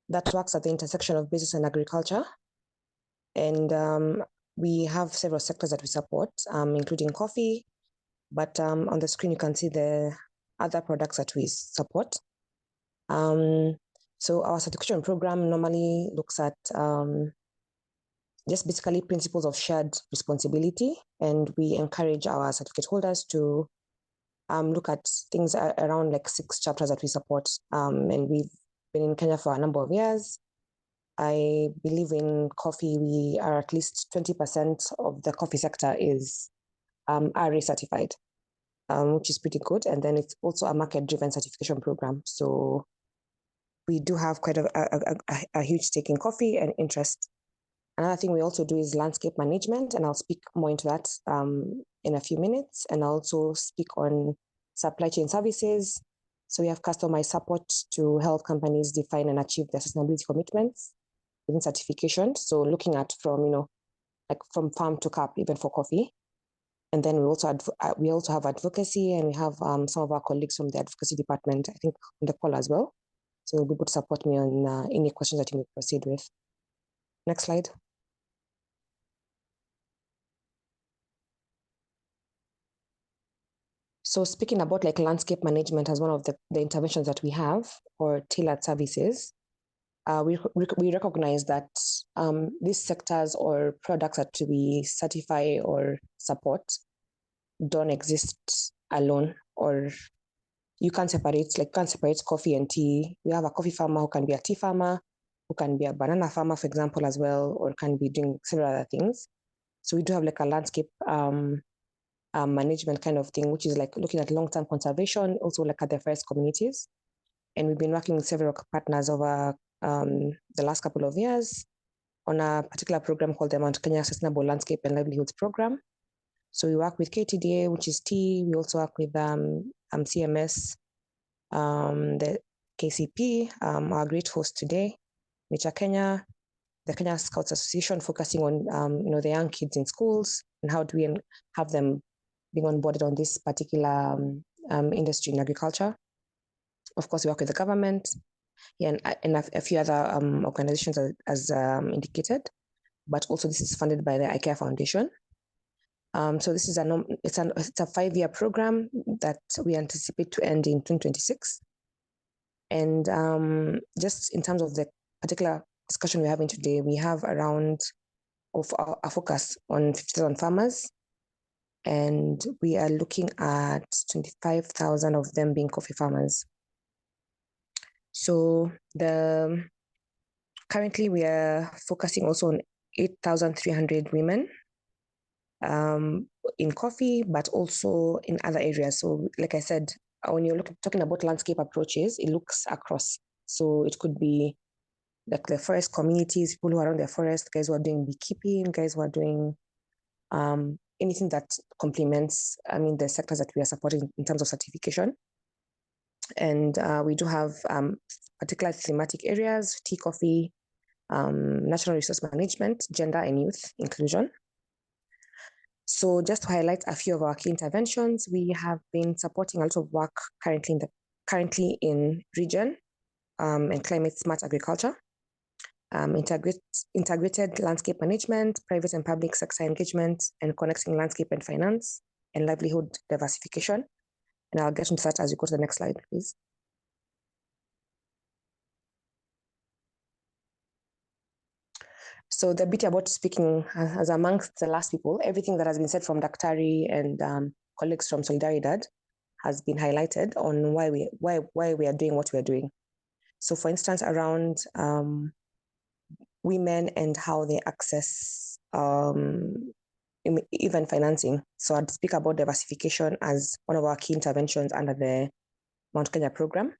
that works at the intersection of business and agriculture. And we have several sectors that we support, including coffee, but on the screen you can see the other products that we support. So our certification program normally looks at just basically principles of shared responsibility, and we encourage our certificate holders to look at things around like 6 chapters that we support. And we've been in Kenya for a number of years. I believe in coffee, we are at least 20% of the coffee sector is RA certified, which is pretty good. And then it's also a market-driven certification program. So we do have quite a huge stake in coffee and interest. Another thing we also do is landscape management, and I'll speak more into that in a few minutes. And I'll also speak on supply chain services. So we have customized support to help companies define and achieve their sustainability commitments within certification. So looking at from, like from farm to cup, even for coffee. And then we also have advocacy, and we have some of our colleagues from the advocacy department, I think, on the call as well. So they'll be able to support me on any questions that you may proceed with. Next slide. So speaking about like landscape management as one of the interventions that we have or tailored services, we recognize that these sectors or products that we certify or support don't exist alone, or you can't separate coffee and tea. We have a coffee farmer who can be a tea farmer, who can be a banana farmer, for example, as well, or can be doing several other things. So we do have like a landscape management kind of thing, which is like looking at long-term conservation, also like at the forest communities. And we've been working with several partners over the last couple of years on a particular program called the Mount Kenya Sustainable Landscape and Livelihoods Program. So we work with KTDA, which is tea. We also work with CMS, the KCP, our great host today, Nature Kenya, the Kenya Scouts Association, focusing on the young kids in schools and how do we have them being onboarded on this particular industry in agriculture. Of course, we work with the government, and a few other organizations as indicated, but also this is funded by the IKEA Foundation. So this is it's a 5-year program that we anticipate to end in 2026. And just in terms of the particular discussion we're having today, we have around a focus on 50,000 farmers, and we are looking at 25,000 of them being coffee farmers. So currently we are focusing also on 8,300 women in coffee, but also in other areas. So like I said, when you're talking about landscape approaches, it looks across. So it could be like the forest communities, people who are around the forest, guys who are doing beekeeping, guys who are doing anything that complements, the sectors that we are supporting in terms of certification. And we do have particular thematic areas: tea, coffee, natural resource management, gender and youth inclusion. So just to highlight a few of our key interventions, we have been supporting a lot of work currently in region and climate smart agriculture, integrated landscape management, private and public sector engagement, and connecting landscape and finance, and livelihood diversification. And I'll get into that as you go to the next slide, please. So the bit about speaking as amongst the last people, everything that has been said from Daktari and colleagues from Solidaridad has been highlighted on why we are doing what we are doing. So for instance, around women and how they access even financing. So I'd speak about diversification as one of our key interventions under the Mount Kenya program.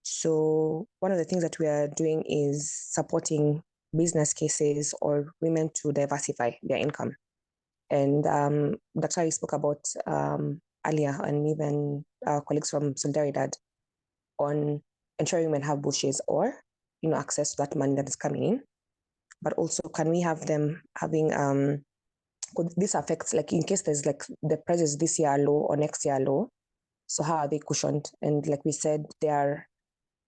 So one of the things that we are doing is supporting business cases or women to diversify their income. And Dr. spoke about earlier, and even our colleagues from Solidaridad, on ensuring women have both shares or access to that money that is coming in. But also, can we have them having this affects, like, in case there's like the prices this year are low or next year are low, so how are they cushioned? And like we said, they're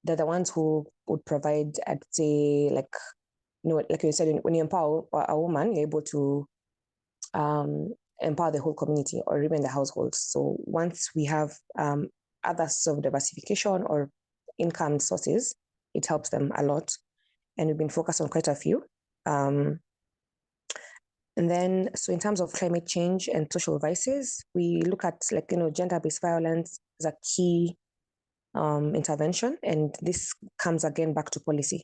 the ones who would provide, I'd say, like you said, when you empower a woman, you're able to empower the whole community or even the household. So once we have other sort of diversification or income sources, it helps them a lot. And we've been focused on quite a few. And then, so in terms of climate change and social vices, we look at gender-based violence as a key intervention. And this comes again back to policy.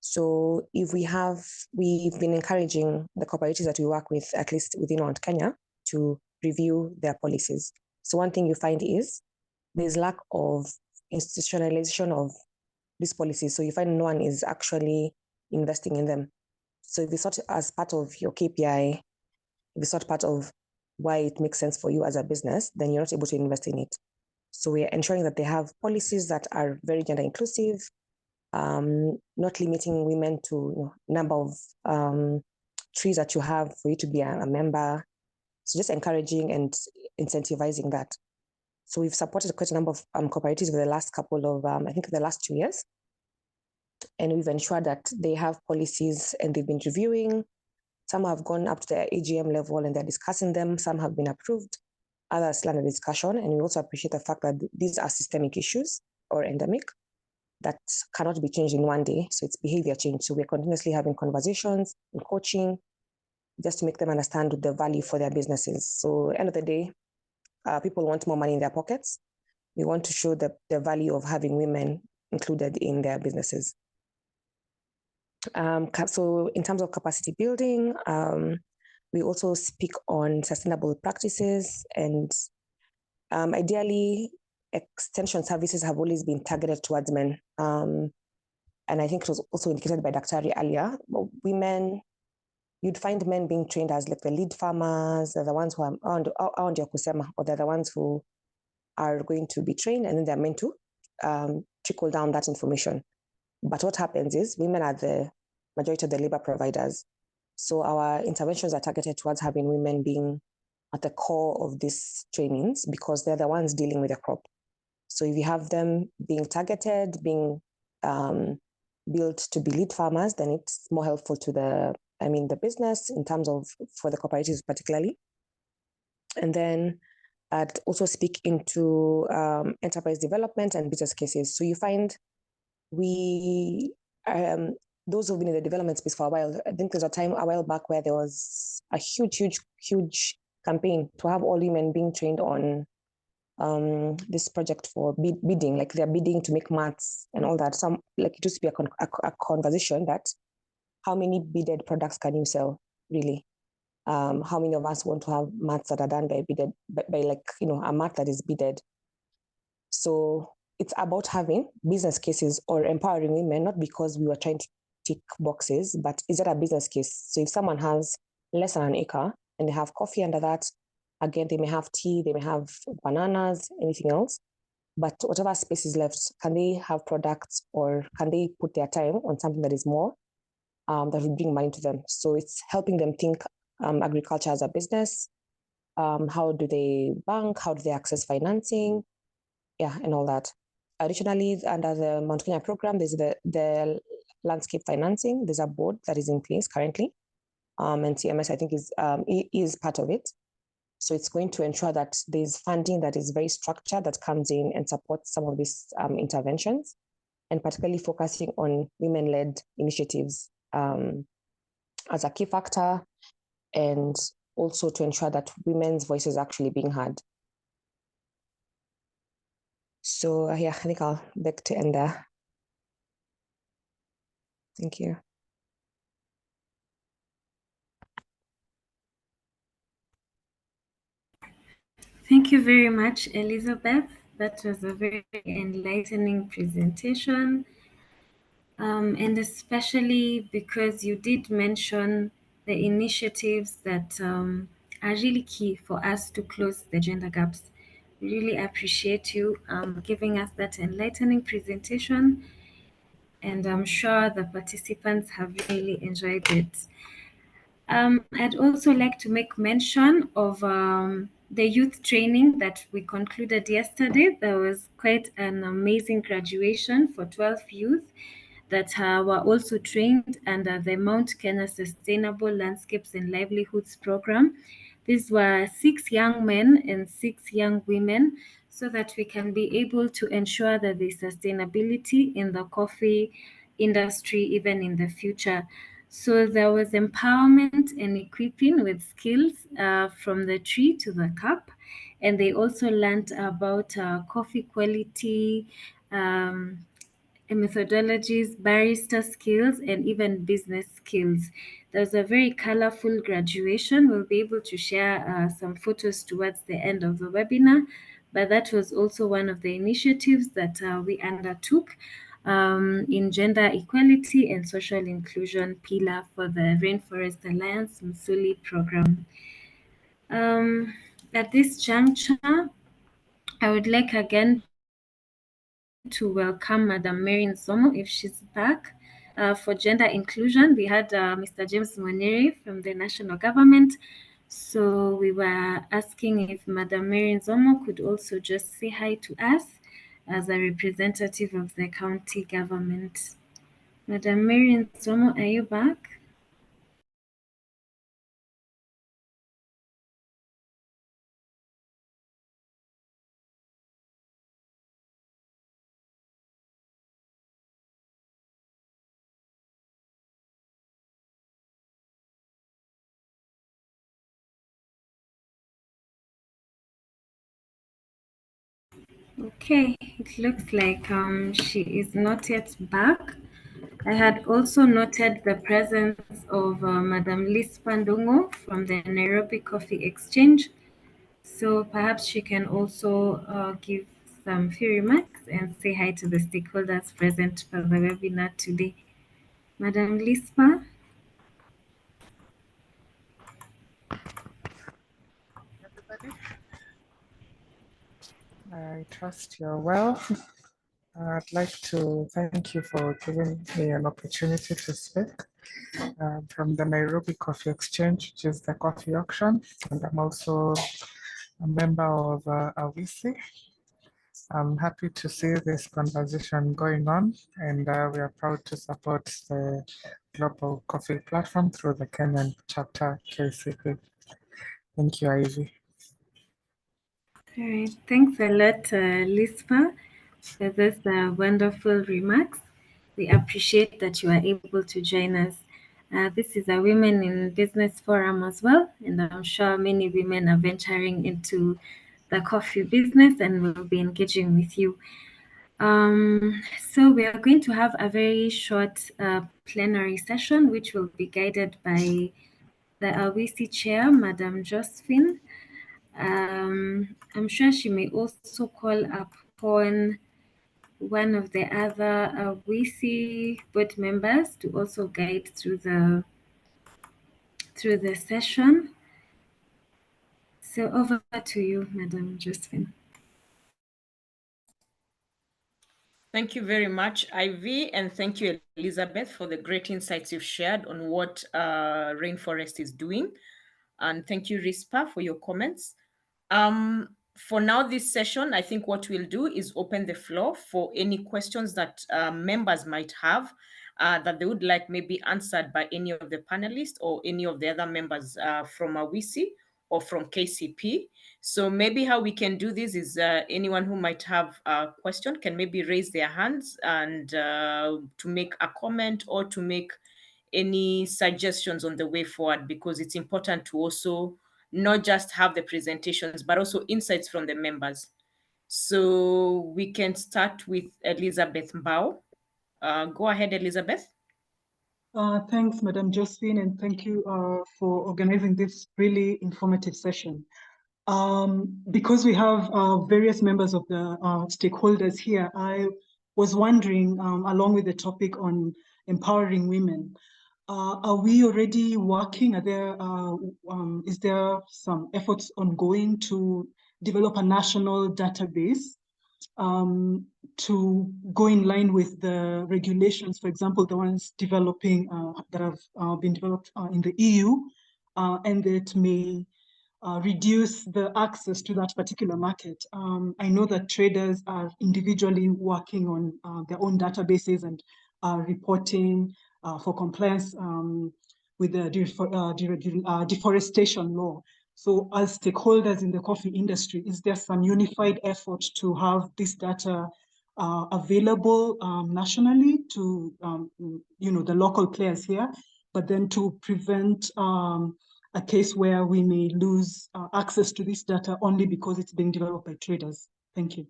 So if we've been encouraging the cooperatives that we work with, at least within Mount Kenya, to review their policies. So one thing you find is there's lack of institutionalization of these policies. So you find no one is actually investing in them. So if it's not as part of your KPI, if it's not part of why it makes sense for you as a business, then you're not able to invest in it. So we are ensuring that they have policies that are very gender inclusive, not limiting women to number of trees that you have for you to be a member. So just encouraging and incentivizing that. So we've supported quite a number of cooperatives over the last couple of, I think the last 2 years. And we've ensured that they have policies and they've been reviewing. Some have gone up to the AGM level and they're discussing them. Some have been approved, others still under discussion. And we also appreciate the fact that these are systemic issues or endemic that cannot be changed in one day. So it's behavior change. So we're continuously having conversations and coaching just to make them understand the value for their businesses. So end of the day, people want more money in their pockets. We want to show the value of having women included in their businesses. So in terms of capacity building, we also speak on sustainable practices, and ideally, extension services have always been targeted towards men. And I think it was also indicated by Daktari earlier, but women, you'd find men being trained as like the lead farmers, they're the ones who are on your kusema, or they're the ones who are going to be trained, and then they're meant to trickle down that information. But what happens is women are the majority of the labor providers. So our interventions are targeted towards having women being at the core of these trainings because they're the ones dealing with the crop. So if you have them being targeted, being built to be lead farmers, then it's more helpful to the business in terms of for the cooperatives particularly. And then I'd also speak into enterprise development and business cases. So you find those who've been in the development space for a while, I think there's a while back where there was a huge campaign to have all women being trained on this project for bidding, like they're bidding to make mats and all that. It used to be a conversation that how many bidded products can you sell, really? How many of us want to have mats that are done by a mat that is bidded? So it's about having business cases or empowering women, not because we were trying to tick boxes, but is that a business case? So if someone has less than an acre and they have coffee under that, again, they may have tea, they may have bananas, anything else, but whatever space is left, can they have products or can they put their time on something that is more, that will bring money to them? So it's helping them think agriculture as a business. How do they bank? How do they access financing? Yeah, and all that. Additionally, under the Mount Kenya program, there's the landscape financing. There's a board that is in place currently, and CMS I think is part of it. So it's going to ensure that there's funding that is very structured that comes in and supports some of these interventions, and particularly focusing on women-led initiatives as a key factor, and also to ensure that women's voices are actually being heard. So yeah, I think I'll beg to end there. Thank you. Thank you very much, Elizabeth. That was a very enlightening presentation. And especially because you did mention the initiatives that are really key for us to close the gender gaps. We really appreciate you giving us that enlightening presentation, and I'm sure the participants have really enjoyed it. I'd also like to make mention of the youth training that we concluded yesterday. There was quite an amazing graduation for 12 youth that were also trained under the Mount Kenya Sustainable Landscapes and Livelihoods Program. These were 6 young men and 6 young women, so that we can be able to ensure that there's sustainability in the coffee industry even in the future. So there was empowerment and equipping with skills from the tree to the cup. And they also learned about coffee quality, methodologies, barista skills, and even business skills. There was a very colorful graduation. We'll be able to share some photos towards the end of the webinar, but that was also one of the initiatives that we undertook in gender equality and social inclusion pillar for the Rainforest Alliance Msuli program. At this juncture, I would like again to welcome Madam Mary Nzomo, if she's back. For gender inclusion, we had Mr. James Monyeri from the national government. So we were asking if Madam Mary Nzomo could also just say hi to us as a representative of the county government. Madam Mary Nzomo, are you back? Okay, it looks like she is not yet back. I had also noted the presence of Madam Liz Pandungo from the Nairobi Coffee Exchange. So perhaps she can also give some few remarks and say hi to the stakeholders present for the webinar today. Madam Lispa. Everybody, I trust you're well. I'd like to thank you for giving me an opportunity to speak from the Nairobi Coffee Exchange, which is the coffee auction, and I'm also a member of AWISI. I'm happy to see this conversation going on, and we are proud to support the Global Coffee Platform through the Kenyan chapter KCP. Thank you, Ivy. All right, thanks a lot, Lispa, for those wonderful remarks. We appreciate that you are able to join us. This is a Women in Business Forum as well, and I'm sure many women are venturing into the coffee business and will be engaging with you. So we are going to have a very short plenary session, which will be guided by the AWISI chair, Madam Josephine. I'm sure she may also call upon one of the other AWISI board members to also guide through the session. So over to you, Madam Josephine. Thank you very much, Ivy, and thank you, Elizabeth, for the great insights you've shared on what Rainforest is doing. And thank you, Rispa, for your comments. For now, this session, I think what we'll do is open the floor for any questions that members might have that they would like maybe answered by any of the panelists or any of the other members from AWISI or from KCP. So maybe how we can do this is anyone who might have a question can maybe raise their hands and to make a comment or to make any suggestions on the way forward, because it's important to also not just have the presentations, but also insights from the members. So we can start with Elizabeth Mbao. Go ahead, Elizabeth. Thanks, Madam Josephine, and thank you for organizing this really informative session. Because we have various members of the stakeholders here, I was wondering, along with the topic on empowering women, are we already working? Are there, is there some efforts ongoing to develop a national database to go in line with the regulations, for example, the ones developing that have been developed in the EU, and that may reduce the access to that particular market? I know that traders are individually working on their own databases and reporting for compliance with the deforestation law. So as stakeholders in the coffee industry, is there some unified effort to have this data available nationally to the local players here, but then to prevent a case where we may lose access to this data only because it's being developed by traders? Thank you.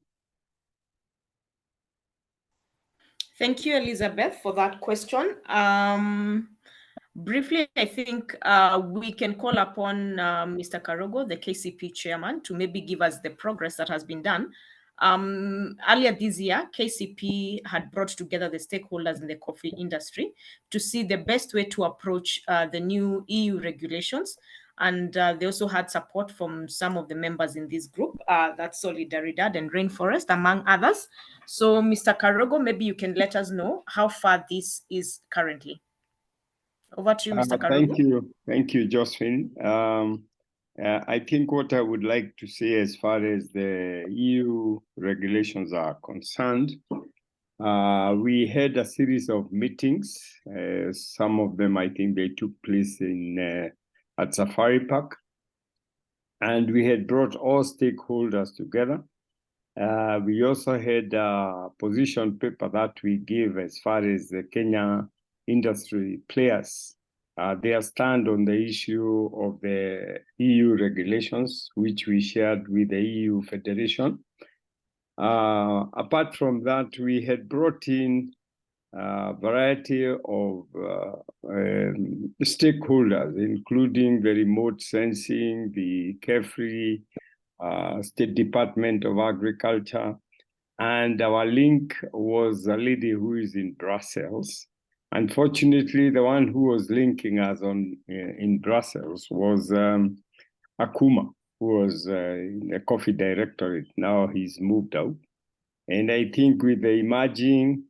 Thank you, Elizabeth, for that question. Briefly, I think we can call upon Mr. Karogo, the KCP chairman, to maybe give us the progress that has been done. Earlier this year, KCP had brought together the stakeholders in the coffee industry to see the best way to approach the new EU regulations. And they also had support from some of the members in this group, that's Solidaridad and Rainforest, among others. So, Mr. Karogo, maybe you can let us know how far this is currently. Over to you, Mr. Karogo. Thank you, Josephine. I think what I would like to say as far as the EU regulations are concerned, we had a series of meetings. Some of them, I think they took place at Safari Park. And we had brought all stakeholders together. We also had a position paper that we gave as far as the Kenya industry players, their stand on the issue of the EU regulations, which we shared with the EU Federation. Apart from that, we had brought in a variety of stakeholders, including the remote sensing, the Carefree, State Department of Agriculture, and our link was a lady who is in Brussels. Unfortunately, the one who was linking us in Brussels was Akuma, who was the coffee directorate. Now he's moved out. And I think with the emerging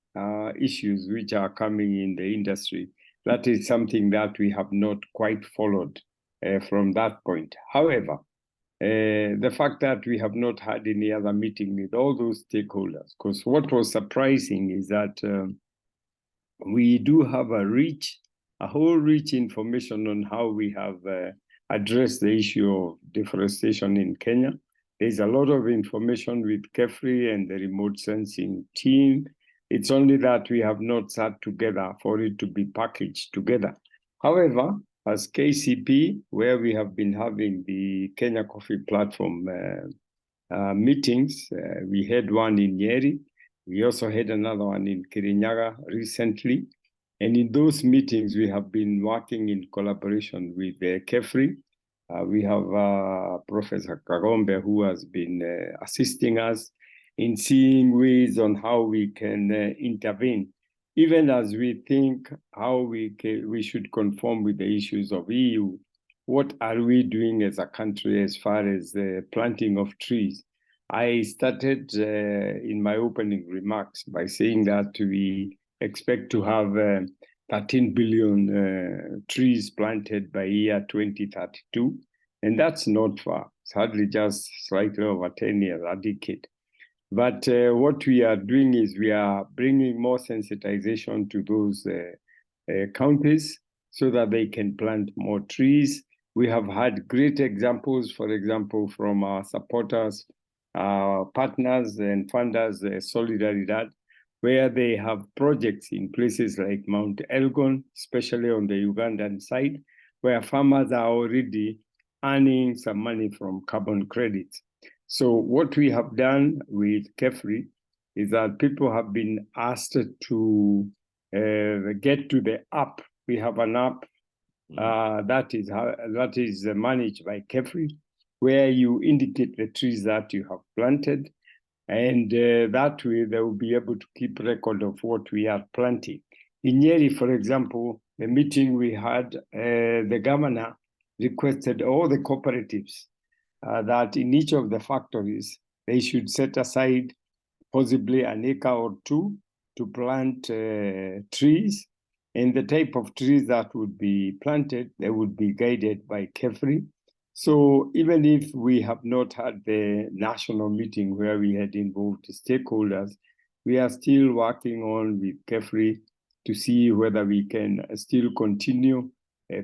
issues which are coming in the industry, that is something that we have not quite followed from that point. However, the fact that we have not had any other meeting with all those stakeholders, because what was surprising is that we do have a whole rich information on how we have addressed the issue of deforestation in Kenya. There's a lot of information with Carefree and the remote sensing team. It's only that we have not sat together for it to be packaged together. However, as KCP, where we have been having the Kenya Coffee Platform meetings, we had one in Nyeri. We also had another one in Kirinyaga recently. And in those meetings, we have been working in collaboration with Carefree. We have Professor Kagombe, who has been assisting us in seeing ways on how we can intervene, even as we think how we should conform with the issues of EU. What are we doing as a country as far as the planting of trees? I started in my opening remarks by saying that we expect to have 13 billion trees planted by year 2032. And that's not far. It's hardly just slightly over 10 years, a decade. But what we are doing is we are bringing more sensitization to those counties so that they can plant more trees. We have had great examples, for example, from our supporters, partners and funders, Solidaridad, where they have projects in places like Mount Elgon, especially on the Ugandan side, where farmers are already earning some money from carbon credits. So what we have done with Carefree is that people have been asked to get to the app. We have an app that is managed by Carefree, where you indicate the trees that you have planted, and that way they will be able to keep record of what we are planting. In Nyeri, for example, the meeting we had, the governor requested all the cooperatives that in each of the factories, they should set aside possibly an acre or two to plant trees. And the type of trees that would be planted, they would be guided by Carefree. So even if we have not had the national meeting where we had involved stakeholders, we are still working on with Carefree to see whether we can still continue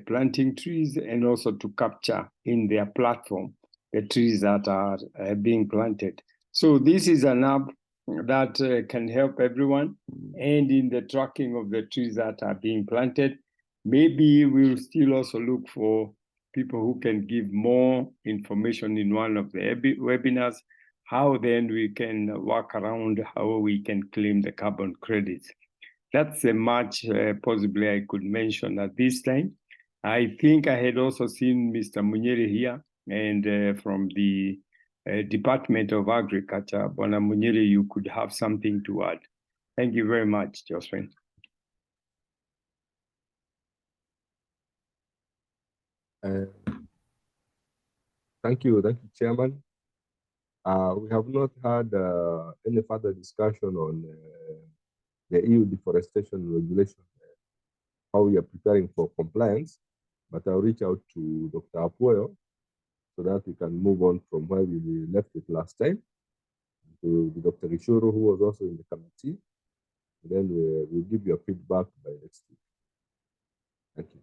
planting trees and also to capture in their platform the trees that are being planted. So this is an app that can help everyone, and in the tracking of the trees that are being planted. Maybe we'll still also look for people who can give more information in one of the webinars, how then we can work around how we can claim the carbon credits. That's a much possibly I could mention at this time. I think I had also seen Mr. Munyere here, and from the Department of Agriculture, Bona Munyere, you could have something to add. Thank you very much, Jocelyn. Thank you, Chairman. We have not had any further discussion on the EU deforestation regulation, how we are preparing for compliance, but I'll reach out to Dr. Apoyo so that we can move on from where we left it last time to Dr. Ishuru, who was also in the committee. Then we'll give you a feedback by next week. Thank you.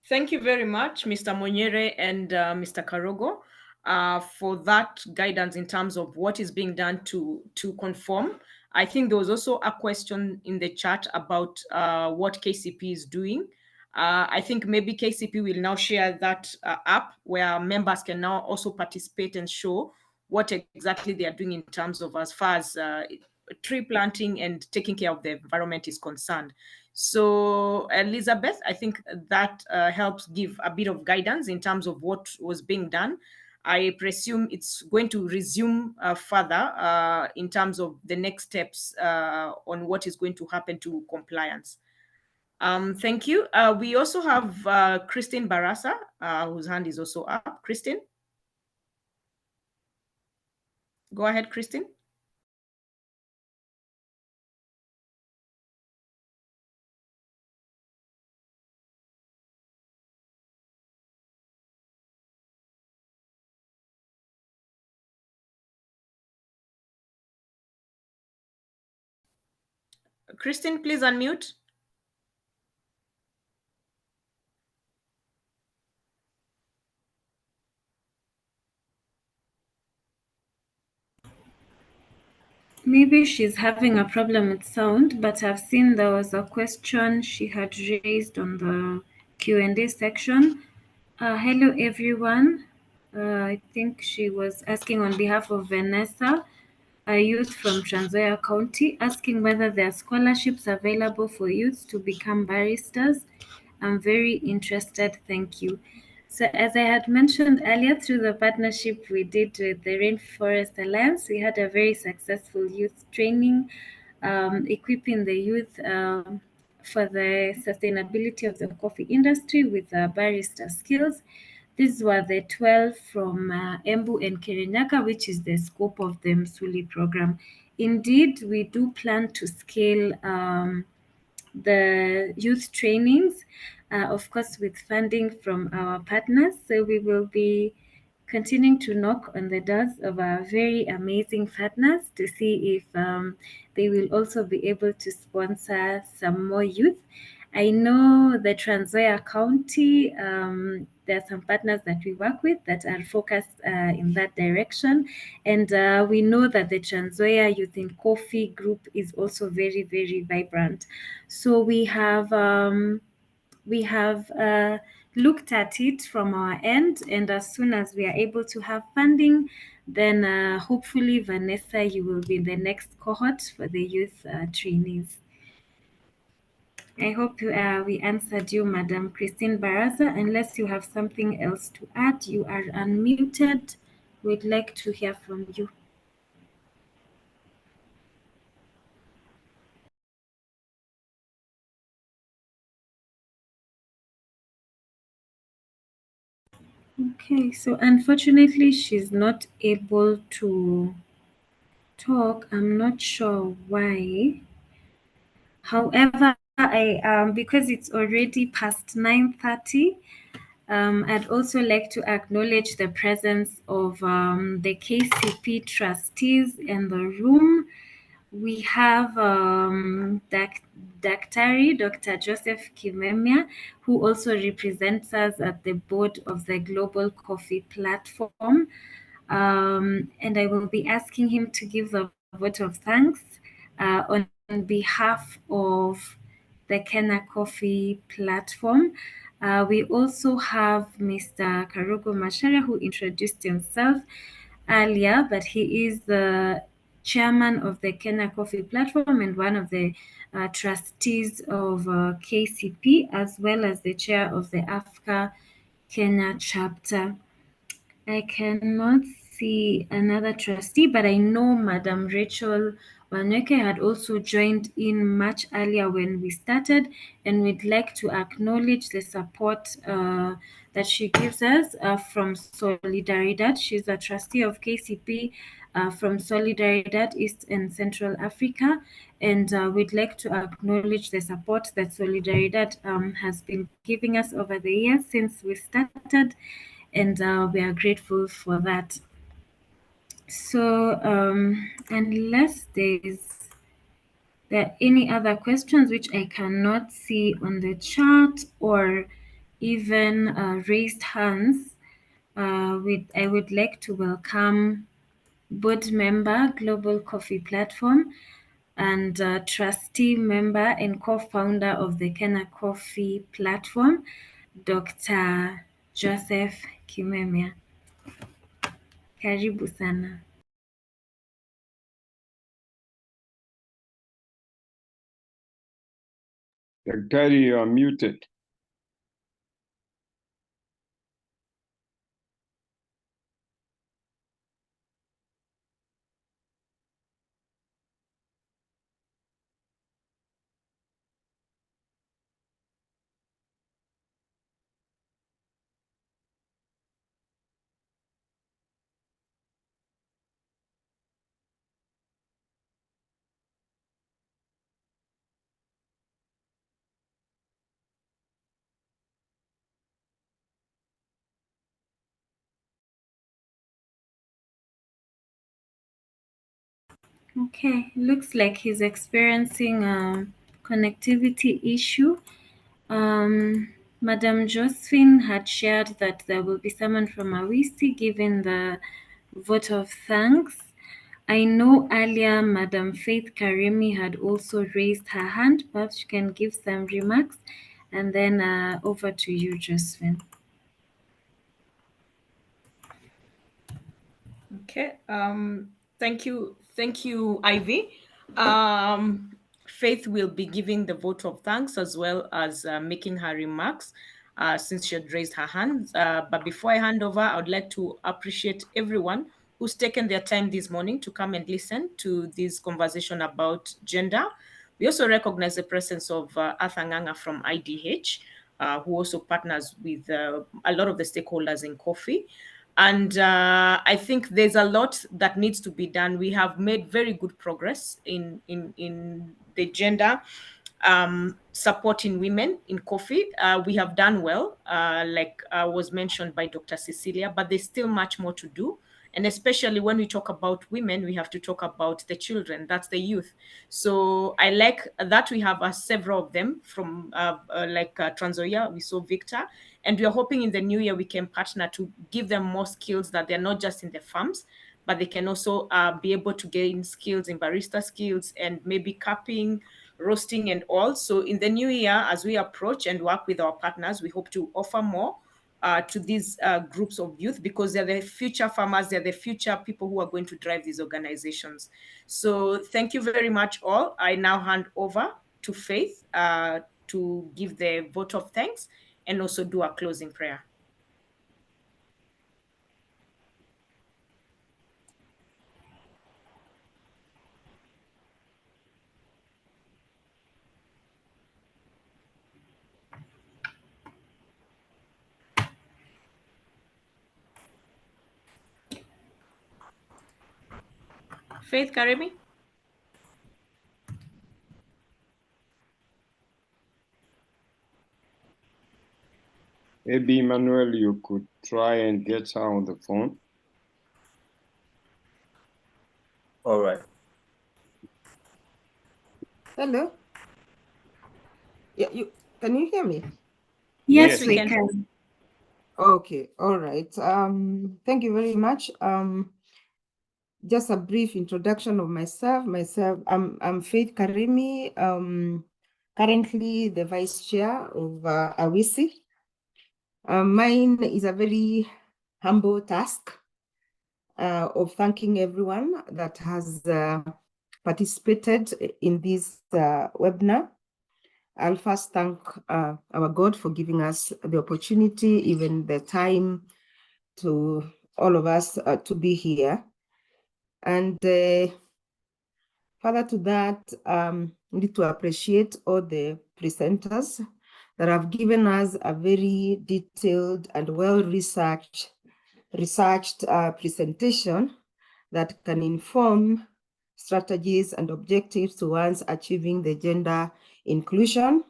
Thank you very much, Mr. Munyere and Mr. Karogo, for that guidance in terms of what is being done to conform. I think there was also a question in the chat about what KCP is doing. I think maybe KCP will now share that app where members can now also participate and show what exactly they are doing in terms of as far as tree planting and taking care of the environment is concerned. So Elizabeth, I think that helps give a bit of guidance in terms of what was being done. I presume it's going to resume further in terms of the next steps on what is going to happen to compliance. Thank you. We also have Christine Barasa, whose hand is also up. Christine? Go ahead, Christine. Christine, please unmute. Maybe she's having a problem with sound, but I've seen there was a question she had raised on the Q&A section. Hello, everyone. I think she was asking on behalf of Vanessa, a youth from Trans Nzoia County, asking whether there are scholarships available for youth to become baristas. I'm very interested. Thank you. So as I had mentioned earlier, through the partnership we did with the Rainforest Alliance, we had a very successful youth training, equipping the youth for the sustainability of the coffee industry with barista skills. These were the 12 from Embu and Kirinyaga, which is the scope of the Msuli program. Indeed, we do plan to scale the youth trainings, of course, with funding from our partners. So we will be continuing to knock on the doors of our very amazing partners to see if they will also be able to sponsor some more youth. I know the Trans Nzoia County, there are some partners that we work with that are focused in that direction. And we know that the Trans Nzoia Youth in Coffee group is also very, very vibrant. So we have looked at it from our end, and as soon as we are able to have funding, then hopefully, Vanessa, you will be the next cohort for the youth trainees. I hope we answered you, Madam Christine Baraza. Unless you have something else to add, you are unmuted. We'd like to hear from you. Okay, so unfortunately, she's not able to talk. I'm not sure why. However, because it's already past 9:30, I'd also like to acknowledge the presence of the KCP trustees in the room. we have Dr. Joseph Kimemia, who also represents us at the board of the Global Coffee Platform. And I will be asking him to give the vote of thanks on behalf of the Kenya Coffee Platform. We also have Mr. Karugo Macharia, who introduced himself earlier, but he is the chairman of the Kenya Coffee Platform and one of the trustees of KCP, as well as the chair of the Africa Kenya chapter. I cannot see another trustee, but I know Madam Rachel Waneke had also joined in much earlier when we started, and we'd like to acknowledge the support that she gives us from Solidaridad. She's a trustee of KCP from Solidaridad East and Central Africa, and we'd like to acknowledge the support that Solidaridad has been giving us over the years since we started, and we are grateful for that. So unless there are any other questions which I cannot see on the chat or even raised hands, I would like to welcome board member, Global Coffee Platform, and trustee member and co-founder of the Kenya Coffee Platform, Dr. Joseph Kimemia. Karibu sana. Daktari, you are muted. Okay, looks like he's experiencing a connectivity issue. Madam Josephine had shared that there will be someone from Awisi giving the vote of thanks. I know earlier Madam Faith Karimi had also raised her hand. Perhaps you can give some remarks, and then over to you, Josephine. Okay. Thank you, Ivy. Faith will be giving the vote of thanks as well as making her remarks since she had raised her hand. But before I hand over, I would like to appreciate everyone who's taken their time this morning to come and listen to this conversation about gender. We also recognize the presence of Arthur Nganga from IDH, who also partners with a lot of the stakeholders in coffee. And I think there's a lot that needs to be done. We have made very good progress in the gender supporting women in coffee. We have done well, like was mentioned by Dr. Cecilia, but there's still much more to do. And especially when we talk about women, we have to talk about the children, that's the youth. So I like that we have several of them from Trans Nzoia, we saw Victor, and we are hoping in the new year we can partner to give them more skills, that they're not just in the farms, but they can also be able to gain skills in barista skills and maybe cupping, roasting and all. So in the new year, as we approach and work with our partners, we hope to offer more to these groups of youth, because they're the future farmers, they're the future people who are going to drive these organizations. So thank you very much all. I now hand over to Faith to give the vote of thanks and also do a closing prayer. Faith Karimi? Maybe Emmanuel, you could try and get her on the phone. All right. Hello? Yeah, can you hear me? Yes, we we can. can. Okay, all right. Thank you very much. Just a brief introduction of myself. I'm Faith Karimi, currently the vice chair of AWISI. Mine is a very humble task of thanking everyone that has participated in this webinar. I'll first thank our God for giving us the opportunity, even the time to all of us to be here. And further to that, we need to appreciate all the presenters that have given us a very detailed and well-researched presentation that can inform strategies and objectives towards achieving the gender inclusion.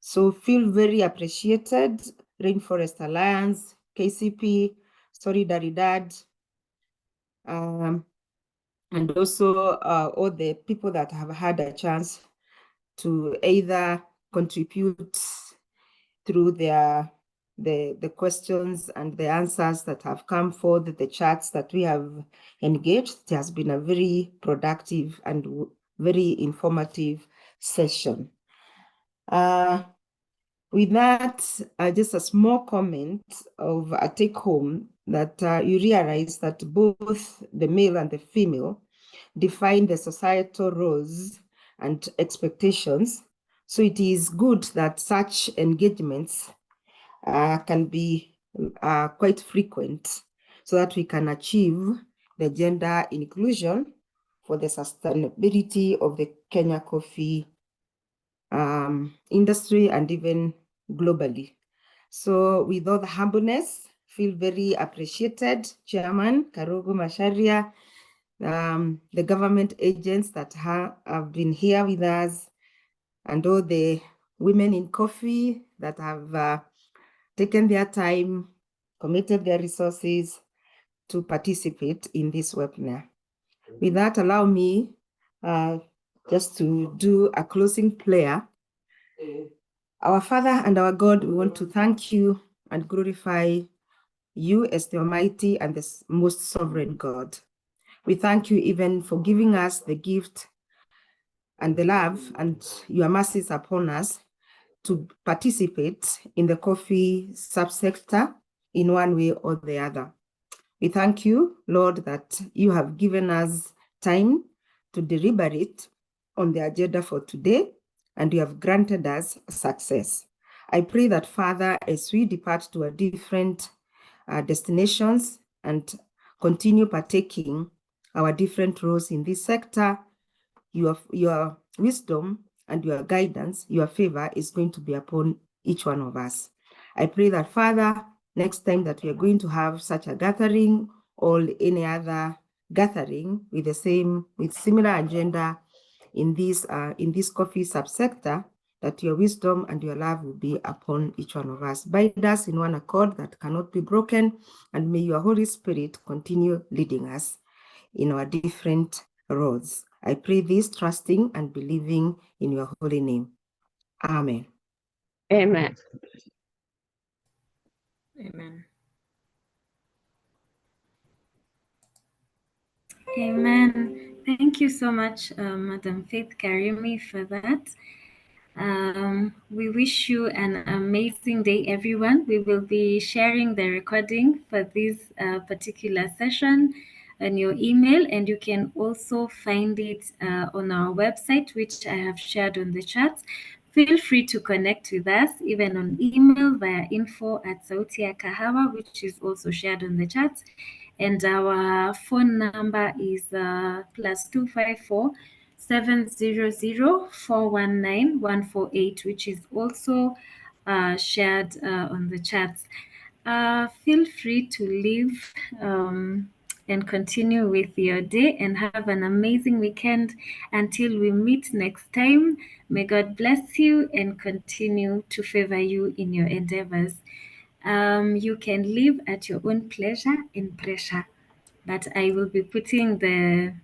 So feel very appreciated, Rainforest Alliance, KCP, Solidaridad, and also all the people that have had a chance to either contribute through the questions and the answers that have come forth, the chats that we have engaged. It has been a very productive and very informative session. With that, just a small comment of a take home that you realize that both the male and the female define the societal roles and expectations. So it is good that such engagements can be quite frequent so that we can achieve the gender inclusion for the sustainability of the Kenya coffee industry and even globally. So with all the humbleness, feel very appreciated, Chairman Karogo Macharia, the government agents that have been here with us, and all the women in coffee that have taken their time, committed their resources to participate in this webinar. With that, allow me just to do a closing prayer. Our Father and our God, we want to thank you and glorify you as the Almighty and the most sovereign God. We thank you even for giving us the gift and the love and your mercies upon us to participate in the coffee subsector in one way or the other. We thank you, Lord, that you have given us time to deliberate on the agenda for today, and you have granted us success. I pray that, Father, as we depart to our different destinations and continue partaking our different roles in this sector, your wisdom and your guidance, your favor is going to be upon each one of us. I pray that, Father, next time that we are going to have such a gathering or any other gathering with similar agenda in this coffee subsector, that your wisdom and your love will be upon each one of us. Bind us in one accord that cannot be broken, and may your Holy Spirit continue leading us in our different roads. I pray this trusting and believing in your holy name. Amen. Amen. Amen. Amen. Thank you so much, Madam Faith Karimi, for that. We wish you an amazing day, everyone. We will be sharing the recording for this particular session on your email, and you can also find it on our website, which I have shared on the chat. Feel free to connect with us even on email via info@sauti-ya-kahawa, which is also shared on the chat. And our phone number is +254 700-419-148, which is also shared on the chat. Feel free to leave and continue with your day and have an amazing weekend until we meet next time. May God bless you and continue to favor you in your endeavors. You can live at your own pleasure and pressure, but I will be putting the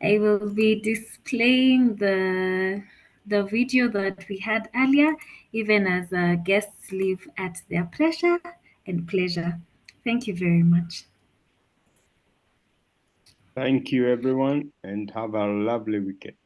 I will be displaying the video that we had earlier, even as guests leave at their pleasure and pleasure. Thank you very much. Thank you, everyone, and have a lovely weekend.